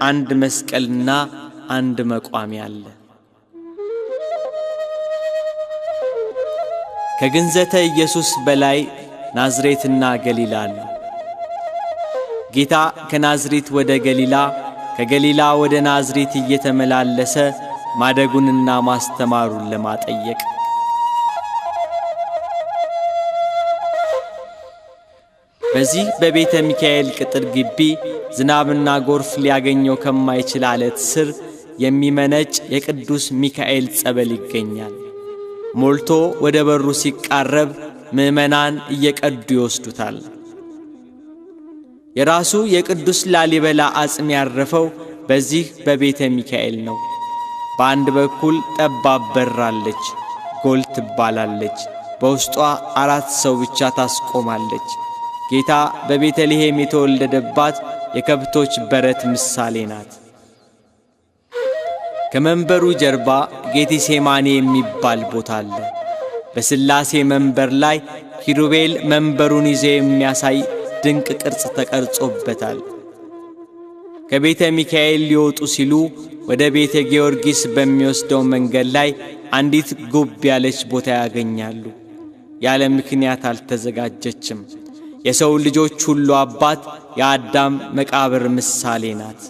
አንድ መስቀልና አንድ መቋሚያ አለ። ከግንዘተ ኢየሱስ በላይ ናዝሬትና ገሊላ አሉ። ጌታ ከናዝሬት ወደ ገሊላ ከገሊላ ወደ ናዝሬት እየተመላለሰ ማደጉንና ማስተማሩን ለማጠየቅ በዚህ በቤተ ሚካኤል ቅጥር ግቢ ዝናብና ጎርፍ ሊያገኘው ከማይችል አለት ስር የሚመነጭ የቅዱስ ሚካኤል ጸበል ይገኛል። ሞልቶ ወደ በሩ ሲቃረብ ምዕመናን እየቀዱ ይወስዱታል። የራሱ የቅዱስ ላሊበላ አጽም ያረፈው በዚህ በቤተ ሚካኤል ነው። በአንድ በኩል ጠባብ በራለች፣ ጎል ትባላለች። በውስጧ 4 ሰው ብቻ ታስቆማለች። ጌታ በቤተልሔም የተወለደባት የከብቶች በረት ምሳሌ ናት። ከመንበሩ ጀርባ ጌቴሴማኒ የሚባል ቦታ አለ። በሥላሴ መንበር ላይ ኪሩቤል መንበሩን ይዘው የሚያሳይ ድንቅ ቅርጽ ተቀርጾበታል። ከቤተ ሚካኤል ሊወጡ ሲሉ ወደ ቤተ ጊዮርጊስ በሚወስደው መንገድ ላይ አንዲት ጉብ ያለች ቦታ ያገኛሉ። ያለ ምክንያት አልተዘጋጀችም። የሰው ልጆች ሁሉ አባት የአዳም መቃብር ምሳሌ ናት።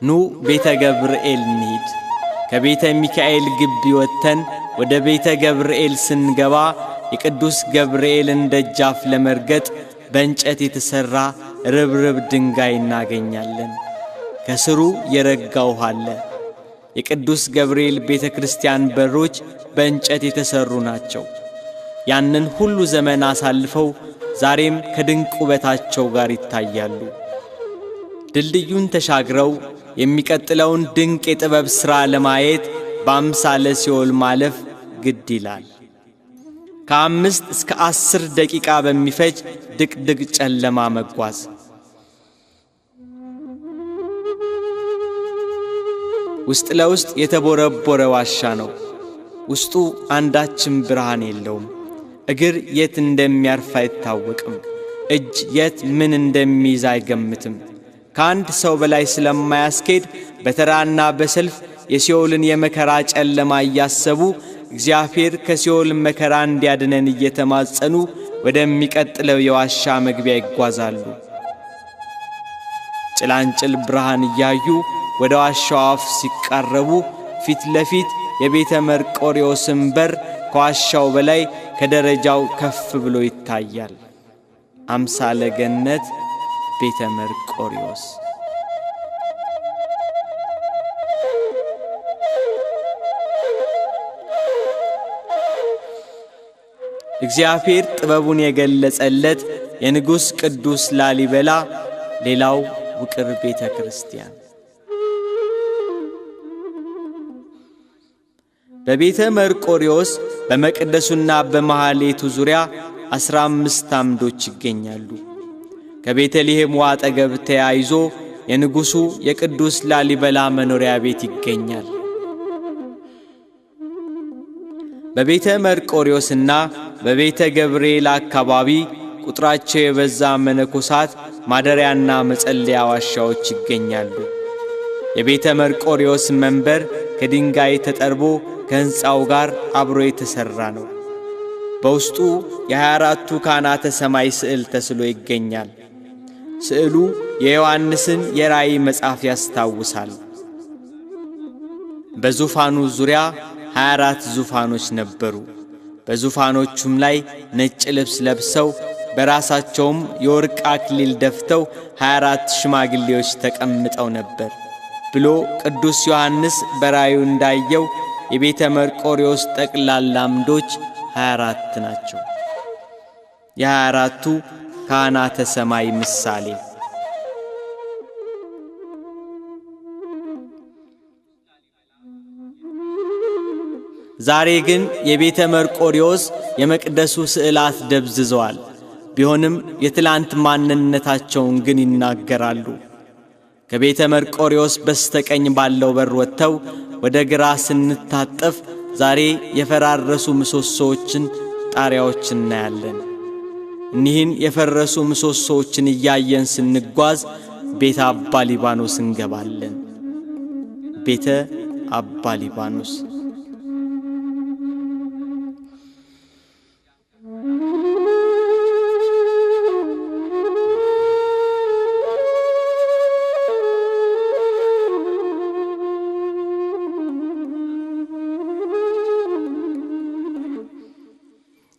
ኑ ቤተ ገብርኤል እንሂድ። ከቤተ ሚካኤል ግቢ ወጥተን ወደ ቤተ ገብርኤል ስንገባ የቅዱስ ገብርኤልን ደጃፍ ለመርገጥ በእንጨት የተሠራ ርብርብ ድንጋይ እናገኛለን። ከስሩ የረጋ ውሃ አለ። የቅዱስ ገብርኤል ቤተ ክርስቲያን በሮች በእንጨት የተሠሩ ናቸው። ያንን ሁሉ ዘመን አሳልፈው ዛሬም ከድንቅ ውበታቸው ጋር ይታያሉ። ድልድዩን ተሻግረው የሚቀጥለውን ድንቅ የጥበብ ሥራ ለማየት በአምሳለ ሲኦል ማለፍ ግድ ይላል። ከ5 እስከ 10 ደቂቃ በሚፈጅ ድቅድቅ ጨለማ መጓዝ። ውስጥ ለውስጥ የተቦረቦረ ዋሻ ነው። ውስጡ አንዳችም ብርሃን የለውም። እግር የት እንደሚያርፍ አይታወቅም። እጅ የት ምን እንደሚይዝ አይገምትም። ከአንድ ሰው በላይ ስለማያስኬድ በተራና በሰልፍ የሲኦልን የመከራ ጨለማ እያሰቡ እግዚአብሔር ከሲኦል መከራ እንዲያድነን እየተማጸኑ ወደሚቀጥለው የዋሻ መግቢያ ይጓዛሉ። ጭላንጭል ብርሃን እያዩ ወደ ዋሻው አፍ ሲቃረቡ ፊት ለፊት የቤተ መርቆሬዎስን በር ከዋሻው በላይ ከደረጃው ከፍ ብሎ ይታያል። አምሳለ ገነት ቤተ መርቆሬዎስ። እግዚአብሔር ጥበቡን የገለጸለት የንጉሥ ቅዱስ ላሊበላ ሌላው ውቅር ቤተ ክርስቲያን። በቤተ መርቆሬዎስ በመቅደሱና በመሃሌቱ ዙሪያ 15 አምዶች ይገኛሉ። ከቤተልሔም አጠገብ ተያይዞ የንጉሡ የቅዱስ ላሊበላ መኖሪያ ቤት ይገኛል። በቤተ መርቆሬዎስና በቤተ ገብርኤል አካባቢ ቁጥራቸው የበዛ መነኮሳት ማደሪያና መጸለያ ዋሻዎች ይገኛሉ። የቤተ መርቆሬዎስ መንበር ከድንጋይ ተጠርቦ ከሕንፃው ጋር አብሮ የተሠራ ነው። በውስጡ የ24ቱ ካህናተ ሰማይ ስዕል ተስሎ ይገኛል። ስዕሉ የዮሐንስን የራእይ መጽሐፍ ያስታውሳል። በዙፋኑ ዙሪያ 24 ዙፋኖች ነበሩ። በዙፋኖቹም ላይ ነጭ ልብስ ለብሰው በራሳቸውም የወርቅ አክሊል ደፍተው 24 ሽማግሌዎች ተቀምጠው ነበር። ብሎ ቅዱስ ዮሐንስ በራእዩ እንዳየው የቤተ መርቆሬዎስ ጠቅላላ አምዶች 24 ናቸው። የ24ቱ ካህናተ ሰማይ ምሳሌ። ዛሬ ግን የቤተ መርቆሬዎስ የመቅደሱ ስዕላት ደብዝዘዋል። ቢሆንም የትላንት ማንነታቸውን ግን ይናገራሉ። ከቤተ መርቆሬዎስ በስተቀኝ ባለው በር ወጥተው ወደ ግራ ስንታጠፍ ዛሬ የፈራረሱ ምሰሶዎችን፣ ጣሪያዎችን እናያለን። እኒህን የፈረሱ ምሰሶዎችን እያየን ስንጓዝ ቤተ አባ ሊባኖስ እንገባለን። ቤተ አባ ሊባኖስ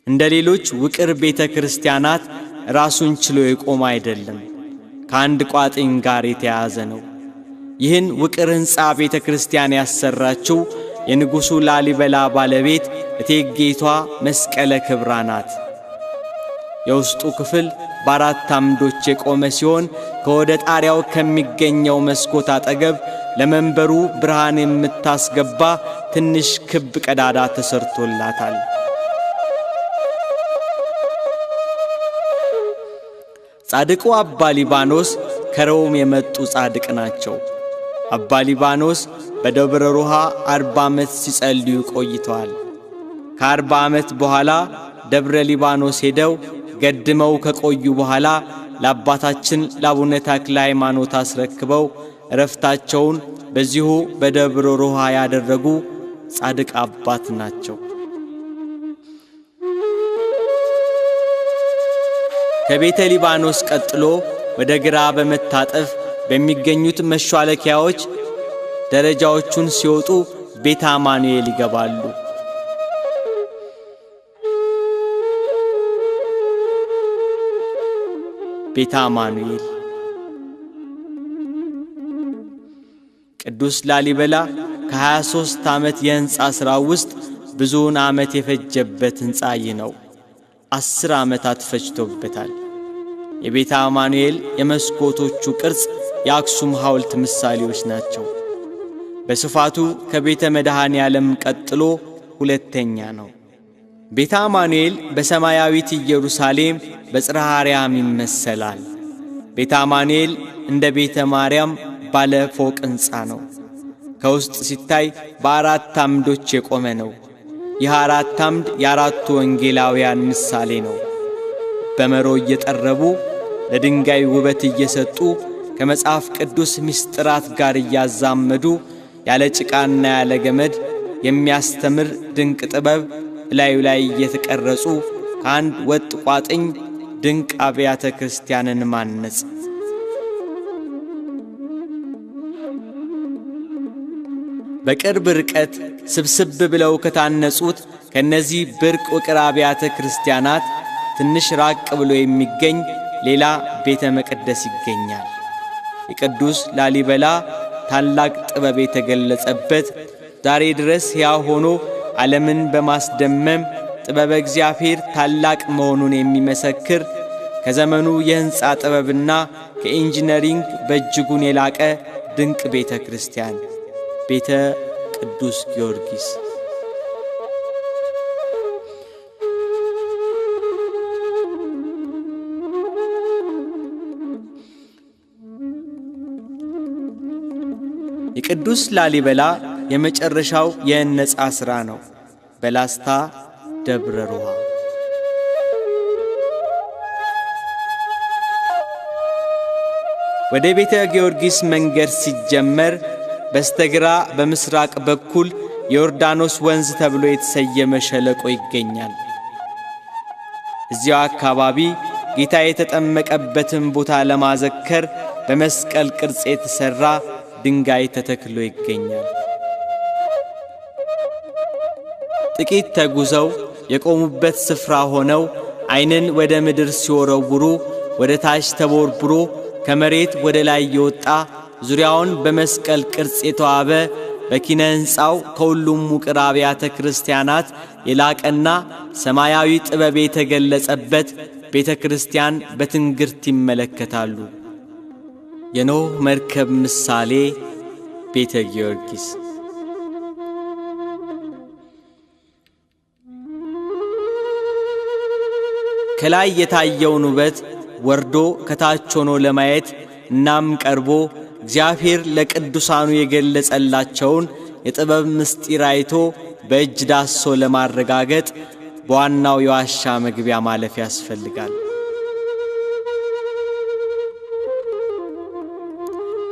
እንደ ሌሎች ውቅር ቤተ ክርስቲያናት ራሱን ችሎ የቆመ አይደለም። ከአንድ ቋጥኝ ጋር የተያያዘ ነው። ይህን ውቅር ሕንፃ ቤተ ክርስቲያን ያሰራችው የንጉሡ ላሊበላ ባለቤት እቴጌይቷ መስቀለ ክብራ ናት። የውስጡ ክፍል በአራት አምዶች የቆመ ሲሆን ከወደ ጣሪያው ከሚገኘው መስኮት አጠገብ ለመንበሩ ብርሃን የምታስገባ ትንሽ ክብ ቀዳዳ ተሰርቶላታል። ጻድቁ አባ ሊባኖስ ከሮም የመጡ ጻድቅ ናቸው። አባ ሊባኖስ በደብረ ሮሃ 40 ዓመት ሲጸልዩ ቆይተዋል። ከ40 ዓመት በኋላ ደብረ ሊባኖስ ሄደው ገድመው ከቆዩ በኋላ ለአባታችን ለአቡነ ተክለ ሃይማኖት አስረክበው ዕረፍታቸውን በዚሁ በደብረ ሮሃ ያደረጉ ጻድቅ አባት ናቸው። ከቤተ ሊባኖስ ቀጥሎ ወደ ግራ በመታጠፍ በሚገኙት መሿለኪያዎች ደረጃዎቹን ሲወጡ ቤተ አማኑኤል ይገባሉ። ቤተ አማኑኤል ቅዱስ ላሊበላ ከ23 ዓመት የሕንፃ ሥራ ውስጥ ብዙውን ዓመት የፈጀበት ሕንፃ ይህ ነው። 10 ዓመታት ፈጅቶበታል። የቤተ አማኑኤል የመስኮቶቹ ቅርጽ የአክሱም ሐውልት ምሳሌዎች ናቸው። በስፋቱ ከቤተ መድኃኔ ዓለም ቀጥሎ ሁለተኛ ነው። ቤተ አማኑኤል በሰማያዊት ኢየሩሳሌም በጽርሐ አርያም ይመሰላል። ቤተ አማኑኤል እንደ ቤተ ማርያም ባለ ፎቅ ሕንፃ ነው። ከውስጥ ሲታይ በአራት አምዶች የቆመ ነው። ይህ አራት አምድ የአራቱ ወንጌላውያን ምሳሌ ነው። በመሮ እየጠረቡ ለድንጋይ ውበት እየሰጡ ከመጽሐፍ ቅዱስ ምስጢራት ጋር እያዛመዱ ያለ ጭቃና ያለ ገመድ የሚያስተምር ድንቅ ጥበብ ላዩ ላይ እየተቀረጹ ከአንድ ወጥ ቋጥኝ ድንቅ አብያተ ክርስቲያንን ማነጽ። በቅርብ ርቀት ስብስብ ብለው ከታነጹት ከነዚህ ብርቅ ውቅር አብያተ ክርስቲያናት ትንሽ ራቅ ብሎ የሚገኝ ሌላ ቤተ መቅደስ ይገኛል። የቅዱስ ላሊበላ ታላቅ ጥበብ የተገለጸበት ዛሬ ድረስ ሕያው ሆኖ ዓለምን በማስደመም ጥበበ እግዚአብሔር ታላቅ መሆኑን የሚመሰክር ከዘመኑ የሕንፃ ጥበብና ከኢንጂነሪንግ በእጅጉን የላቀ ድንቅ ቤተ ክርስቲያን ቤተ ቅዱስ ጊዮርጊስ። የቅዱስ ላሊበላ የመጨረሻው የሕንፃ ሥራ ነው። በላስታ ደብረ ሮሃ ወደ ቤተ ጊዮርጊስ መንገድ ሲጀመር በስተግራ በምስራቅ በኩል የዮርዳኖስ ወንዝ ተብሎ የተሰየመ ሸለቆ ይገኛል። እዚያው አካባቢ ጌታ የተጠመቀበትን ቦታ ለማዘከር በመስቀል ቅርጽ የተሠራ ድንጋይ ተተክሎ ይገኛል። ጥቂት ተጉዘው የቆሙበት ስፍራ ሆነው ዓይንን ወደ ምድር ሲወረውሩ ወደ ታች ተቦርብሮ ከመሬት ወደ ላይ የወጣ ዙሪያውን በመስቀል ቅርጽ የተዋበ በኪነ ሕንፃው ከሁሉም ውቅር አብያተ ክርስቲያናት የላቀና ሰማያዊ ጥበብ የተገለጸበት ቤተ ክርስቲያን በትንግርት ይመለከታሉ። የኖህ መርከብ ምሳሌ ቤተ ጊዮርጊስ። ከላይ የታየውን ውበት ወርዶ ከታች ሆኖ ለማየት እናም ቀርቦ እግዚአብሔር ለቅዱሳኑ የገለጸላቸውን የጥበብ ምስጢር አይቶ በእጅ ዳሶ ለማረጋገጥ በዋናው የዋሻ መግቢያ ማለፍ ያስፈልጋል።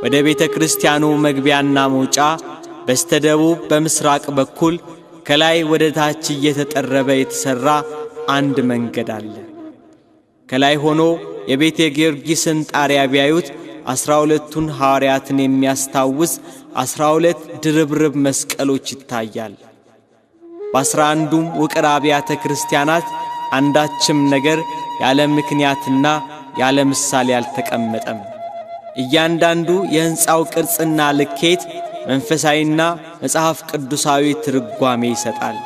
ወደ ቤተ ክርስቲያኑ መግቢያና መውጫ በስተደቡብ በምስራቅ በኩል ከላይ ወደ ታች እየተጠረበ የተሰራ አንድ መንገድ አለ። ከላይ ሆኖ የቤተ ጊዮርጊስን ጣሪያ ቢያዩት 12ቱን ሐዋርያትን የሚያስታውስ 12 ድርብርብ መስቀሎች ይታያል። በ11ዱም ውቅር አብያተ ክርስቲያናት አንዳችም ነገር ያለ ምክንያትና ያለ ምሳሌ አልተቀመጠም። እያንዳንዱ የሕንፃው ቅርጽና ልኬት መንፈሳዊና መጽሐፍ ቅዱሳዊ ትርጓሜ ይሰጣል።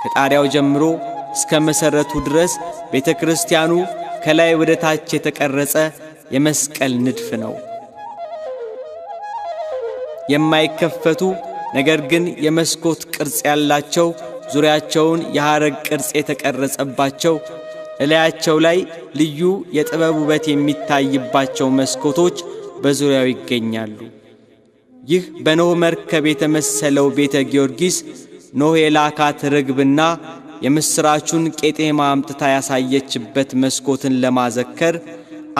ከጣሪያው ጀምሮ እስከ መሠረቱ ድረስ ቤተ ክርስቲያኑ ከላይ ወደ ታች የተቀረጸ የመስቀል ንድፍ ነው። የማይከፈቱ ነገር ግን የመስኮት ቅርጽ ያላቸው ዙሪያቸውን የሐረግ ቅርጽ የተቀረጸባቸው እላያቸው ላይ ልዩ የጥበብ ውበት የሚታይባቸው መስኮቶች በዙሪያው ይገኛሉ። ይህ በኖህ መርከብ የተመሰለው ቤተ ጊዮርጊስ ኖህ የላካት ርግብና የምስራቹን ቄጤማ አምጥታ ያሳየችበት መስኮትን ለማዘከር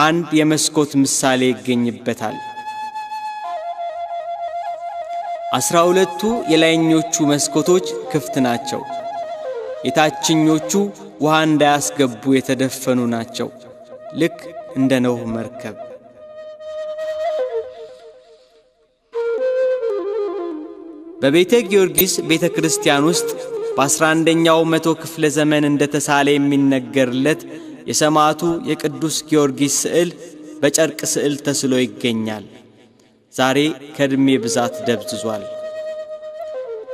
አንድ የመስኮት ምሳሌ ይገኝበታል። 12ቱ የላይኞቹ መስኮቶች ክፍት ናቸው። የታችኞቹ ውሃ እንዳያስገቡ የተደፈኑ ናቸው፣ ልክ እንደ ኖህ መርከብ። በቤተ ጊዮርጊስ ቤተ ክርስቲያን ውስጥ በ11ኛው መቶ ክፍለ ዘመን እንደተሳለ የሚነገርለት የሰማዕቱ የቅዱስ ጊዮርጊስ ስዕል በጨርቅ ስዕል ተስሎ ይገኛል። ዛሬ ከዕድሜ ብዛት ደብዝዟል።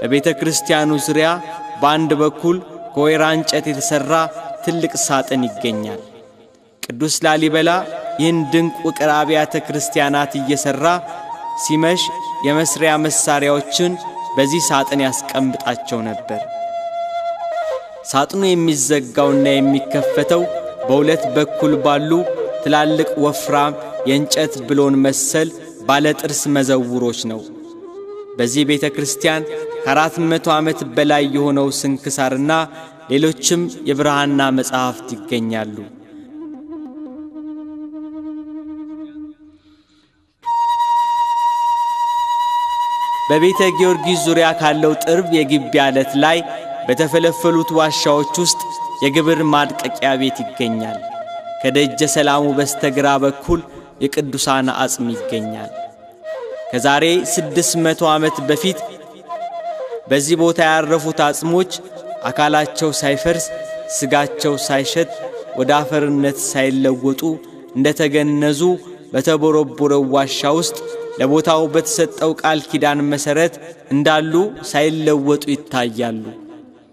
በቤተ ክርስቲያኑ ዙሪያ በአንድ በኩል ከወይራ እንጨት የተሠራ ትልቅ ሳጥን ይገኛል። ቅዱስ ላሊበላ ይህን ድንቅ ውቅር አብያተ ክርስቲያናት እየሠራ ሲመሽ የመስሪያ መሣሪያዎችን በዚህ ሳጥን ያስቀምጣቸው ነበር። ሳጥኑ የሚዘጋውና የሚከፈተው በሁለት በኩል ባሉ ትላልቅ ወፍራም የእንጨት ብሎን መሰል ባለ ጥርስ መዘውሮች ነው። በዚህ ቤተ ክርስቲያን ከ400 ዓመት በላይ የሆነው ስንክሳርና ሌሎችም የብርሃንና መጻሕፍት ይገኛሉ። በቤተ ጊዮርጊስ ዙሪያ ካለው ጥርብ የግቢ ዓለት ላይ በተፈለፈሉት ዋሻዎች ውስጥ የግብር ማድቀቂያ ቤት ይገኛል። ከደጀ ሰላሙ በስተግራ በኩል የቅዱሳን አጽም ይገኛል። ከዛሬ 600 ዓመት በፊት በዚህ ቦታ ያረፉት አጽሞች አካላቸው ሳይፈርስ ስጋቸው ሳይሸት ወደ አፈርነት ሳይለወጡ እንደተገነዙ በተቦረቦረው ዋሻ ውስጥ ለቦታው በተሰጠው ቃል ኪዳን መሠረት እንዳሉ ሳይለወጡ ይታያሉ።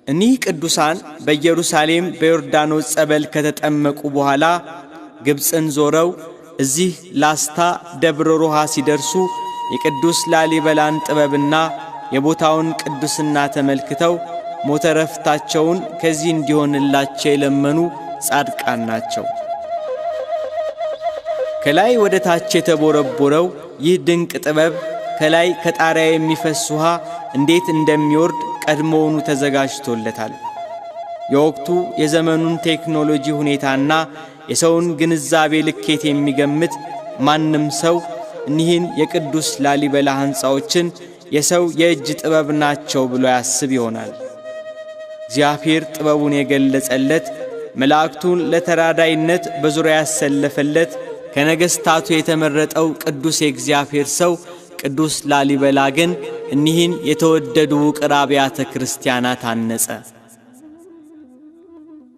እኒህ ቅዱሳን በኢየሩሳሌም በዮርዳኖስ ጸበል ከተጠመቁ በኋላ ግብፅን ዞረው እዚህ ላስታ ደብረ ሮሃ ሲደርሱ የቅዱስ ላሊበላን ጥበብና የቦታውን ቅዱስና ተመልክተው ሞተ ረፍታቸውን ከዚህ እንዲሆንላቸው የለመኑ ጻድቃን ናቸው። ከላይ ወደ ታች የተቦረቦረው ይህ ድንቅ ጥበብ ከላይ ከጣሪያ የሚፈስ ውሃ እንዴት እንደሚወርድ ቀድሞውኑ ተዘጋጅቶለታል። የወቅቱ የዘመኑን ቴክኖሎጂ ሁኔታና የሰውን ግንዛቤ ልኬት የሚገምት ማንም ሰው እኒህን የቅዱስ ላሊበላ ሕንፃዎችን የሰው የእጅ ጥበብ ናቸው ብሎ ያስብ ይሆናል። እግዚአብሔር ጥበቡን የገለጸለት መላእክቱን ለተራዳይነት በዙሪያ ያሰለፈለት ከነገሥታቱ የተመረጠው ቅዱስ የእግዚአብሔር ሰው ቅዱስ ላሊበላ ግን እኒህን የተወደዱ ውቅር አብያተ ክርስቲያናት አነጸ።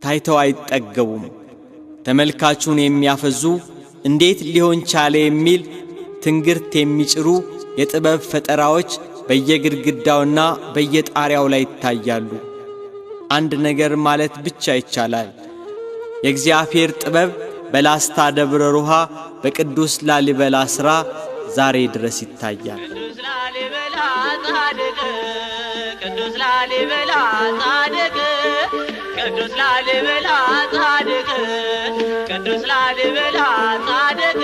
ታይተው አይጠገቡም። ተመልካቹን የሚያፈዙ እንዴት ሊሆን ቻለ የሚል ትንግርት የሚጭሩ የጥበብ ፈጠራዎች በየግድግዳውና በየጣሪያው ላይ ይታያሉ። አንድ ነገር ማለት ብቻ ይቻላል። የእግዚአብሔር ጥበብ በላስታ ደብረ ሮሃ በቅዱስ ላሊበላ ሥራ ዛሬ ድረስ ይታያል። ቅዱስ ላሊበላ ጻድቅ፣ ቅዱስ ላሊበላ ጻድቅ፣ ቅዱስ ላሊበላ ጻድቅ፣ ቅዱስ ላሊበላ ጻድቅ።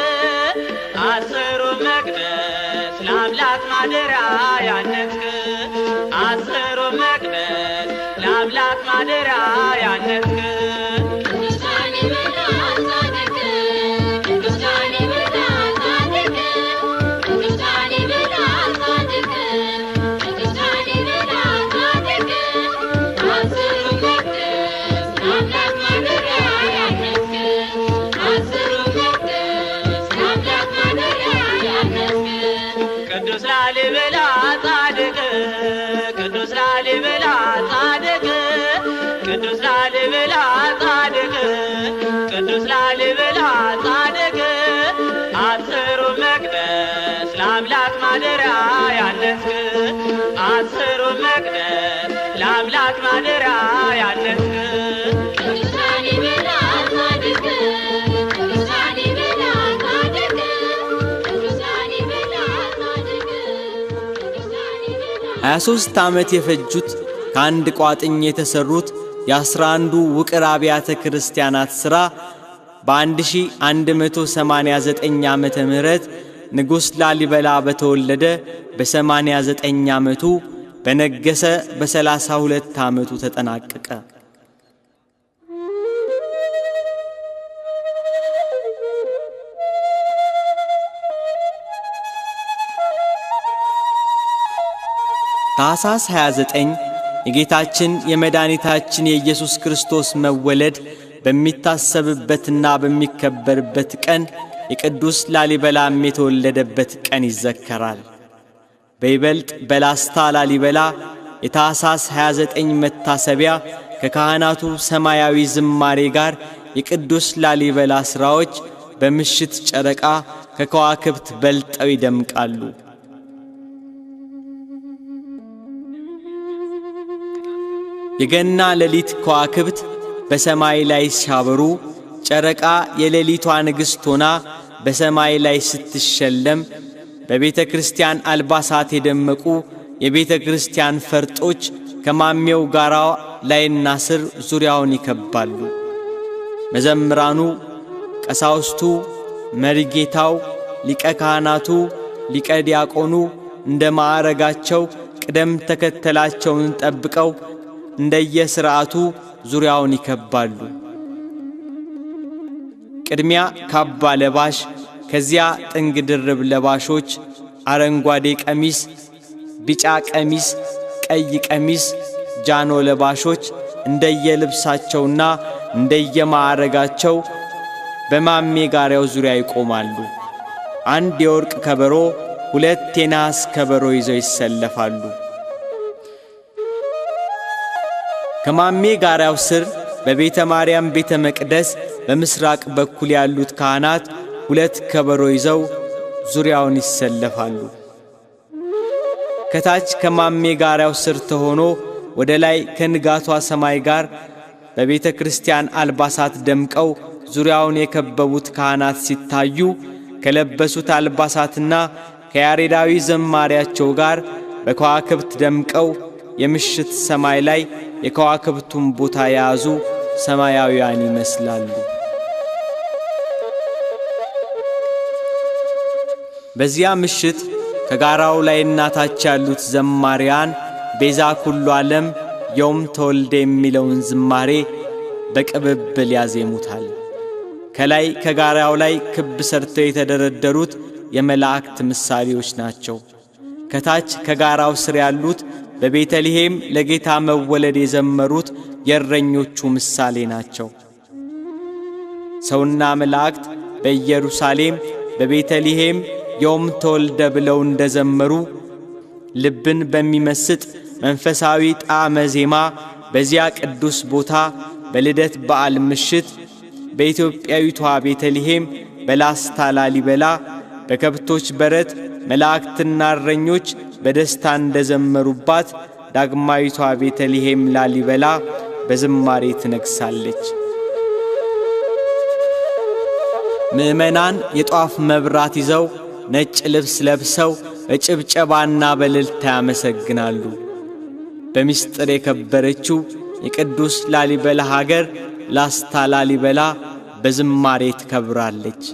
አስሩ መቅደስ ለአምላክ ማደሪያ ያነጽክ፣ አስሩ መቅደስ ለአምላክ ማደሪያ ያነጽክ። ቅዱስ ላሊበላ ጻድቅ፣ ቅዱስ ላሊበላ ጻድቅ፣ ቅዱስ ላሊበላ ጻድቅ፣ ቅዱስ ላሊበላ ጻድቅ። አስሩ መቅደስ ለአምላክ ማደሪያ ያነጽክ፣ አስሩ መቅደስ ለአምላክ ማደሪያ ያነጽክ። 23 ዓመት የፈጁት ከአንድ ቋጥኝ የተሰሩት የ11ዱ ውቅር አብያተ ክርስቲያናት ሥራ በ1189 ዓመተ ምህረት ንጉሥ ላሊበላ በተወለደ በ89 ዓመቱ በነገሰ በ32 ዓመቱ ተጠናቀቀ። ታኅሳስ 29 የጌታችን የመድኃኒታችን የኢየሱስ ክርስቶስ መወለድ በሚታሰብበትና በሚከበርበት ቀን የቅዱስ ላሊበላም የተወለደበት ቀን ይዘከራል። በይበልጥ በላስታ ላሊበላ የታኅሳስ 29 መታሰቢያ ከካህናቱ ሰማያዊ ዝማሬ ጋር የቅዱስ ላሊበላ ሥራዎች በምሽት ጨረቃ ከከዋክብት በልጠው ይደምቃሉ። የገና ሌሊት ከዋክብት በሰማይ ላይ ሲያበሩ ጨረቃ የሌሊቷ ንግሥት ሆና በሰማይ ላይ ስትሸለም በቤተ ክርስቲያን አልባሳት የደመቁ የቤተ ክርስቲያን ፈርጦች ከማሜው ጋራ ላይና ስር ዙሪያውን ይከባሉ። መዘምራኑ፣ ቀሳውስቱ፣ መሪጌታው፣ ሊቀ ካህናቱ፣ ሊቀ ዲያቆኑ እንደ ማዕረጋቸው ቅደም ተከተላቸውን ጠብቀው እንደየሥርዓቱ ዙሪያውን ይከባሉ። ቅድሚያ ካባ ለባሽ፣ ከዚያ ጥንግ ድርብ ለባሾች፣ አረንጓዴ ቀሚስ፣ ቢጫ ቀሚስ፣ ቀይ ቀሚስ፣ ጃኖ ለባሾች እንደየልብሳቸውና እንደየማዕረጋቸው በማሜ ጋሪያው ዙሪያ ይቆማሉ። አንድ የወርቅ ከበሮ፣ ሁለት የናስ ከበሮ ይዘው ይሰለፋሉ። ከማሜ ጋሪያው ስር በቤተ ማርያም ቤተ መቅደስ በምስራቅ በኩል ያሉት ካህናት ሁለት ከበሮ ይዘው ዙሪያውን ይሰለፋሉ። ከታች ከማሜ ጋሪያው ስር ተሆኖ ወደ ላይ ከንጋቷ ሰማይ ጋር በቤተ ክርስቲያን አልባሳት ደምቀው ዙሪያውን የከበቡት ካህናት ሲታዩ ከለበሱት አልባሳትና ከያሬዳዊ ዘማሪያቸው ጋር በከዋክብት ደምቀው የምሽት ሰማይ ላይ የከዋክብቱን ቦታ የያዙ ሰማያውያን ይመስላሉ። በዚያ ምሽት ከጋራው ላይ እናታች ያሉት ዘማሪያን ቤዛ ኩሉ ዓለም ዮም ተወልደ የሚለውን ዝማሬ በቅብብል ያዜሙታል። ከላይ ከጋራው ላይ ክብ ሰርተው የተደረደሩት የመላእክት ምሳሌዎች ናቸው። ከታች ከጋራው ስር ያሉት በቤተልሔም ለጌታ መወለድ የዘመሩት የእረኞቹ ምሳሌ ናቸው። ሰውና መላእክት በኢየሩሳሌም በቤተልሔም ዮም ተወልደ ብለው እንደዘመሩ ልብን በሚመስጥ መንፈሳዊ ጣዕመ ዜማ በዚያ ቅዱስ ቦታ በልደት በዓል ምሽት በኢትዮጵያዊቷ ቤተልሔም በላስታ ላሊበላ በከብቶች በረት መላእክትና እረኞች በደስታ እንደዘመሩባት ዳግማዊቷ ቤተልሔም ላሊበላ በዝማሬ ትነግሳለች። ምእመናን የጧፍ መብራት ይዘው ነጭ ልብስ ለብሰው በጭብጨባና በእልልታ ያመሰግናሉ። በምስጢር የከበረችው የቅዱስ ላሊበላ ሀገር ላስታ ላሊበላ በዝማሬ ትከብራለች።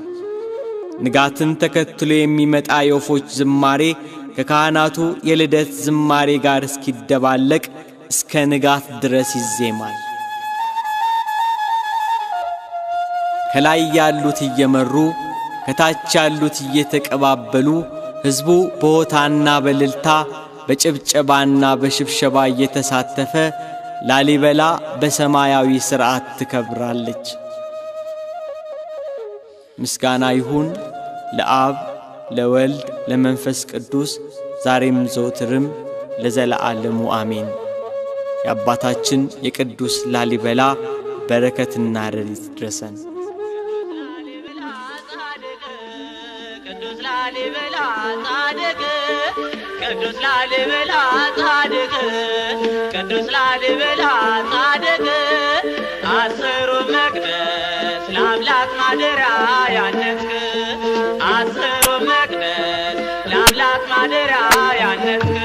ንጋትን ተከትሎ የሚመጣ የወፎች ዝማሬ ከካህናቱ የልደት ዝማሬ ጋር እስኪደባለቅ እስከ ንጋት ድረስ ይዜማል። ከላይ ያሉት እየመሩ ከታች ያሉት እየተቀባበሉ ሕዝቡ በሆታና በእልልታ በጭብጨባና በሽብሸባ እየተሳተፈ ላሊበላ በሰማያዊ ሥርዓት ትከብራለች። ምስጋና ይሁን ለአብ ለወልድ ለመንፈስ ቅዱስ ዛሬም ዘወትርም ለዘለዓለሙ አሜን። የአባታችን የቅዱስ ላሊበላ በረከትና ረድኤት ይድረሰን። ቅዱስ ላሊበላ ጻድቅ ቅዱስ ላሊበላ ጻድቅ ቅዱስ ላሊበላ ጻድቅ አስሩ መቅደስ ለአምላክ ማደሪያ ያነጽክ አስሩ መቅደስ ለአምላክ ማደሪያ ያነጽክ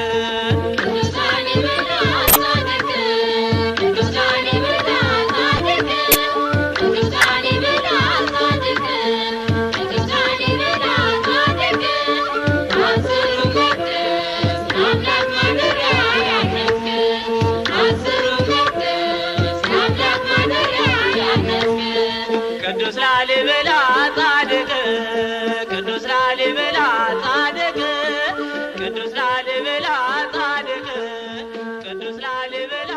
ቅዱስ ላሊበላ ጻድቅ ቅዱስ ላሊበላ ጻድቅ ቅዱስ ላሊበላ ጻድቅ ቅዱስ ላሊበላ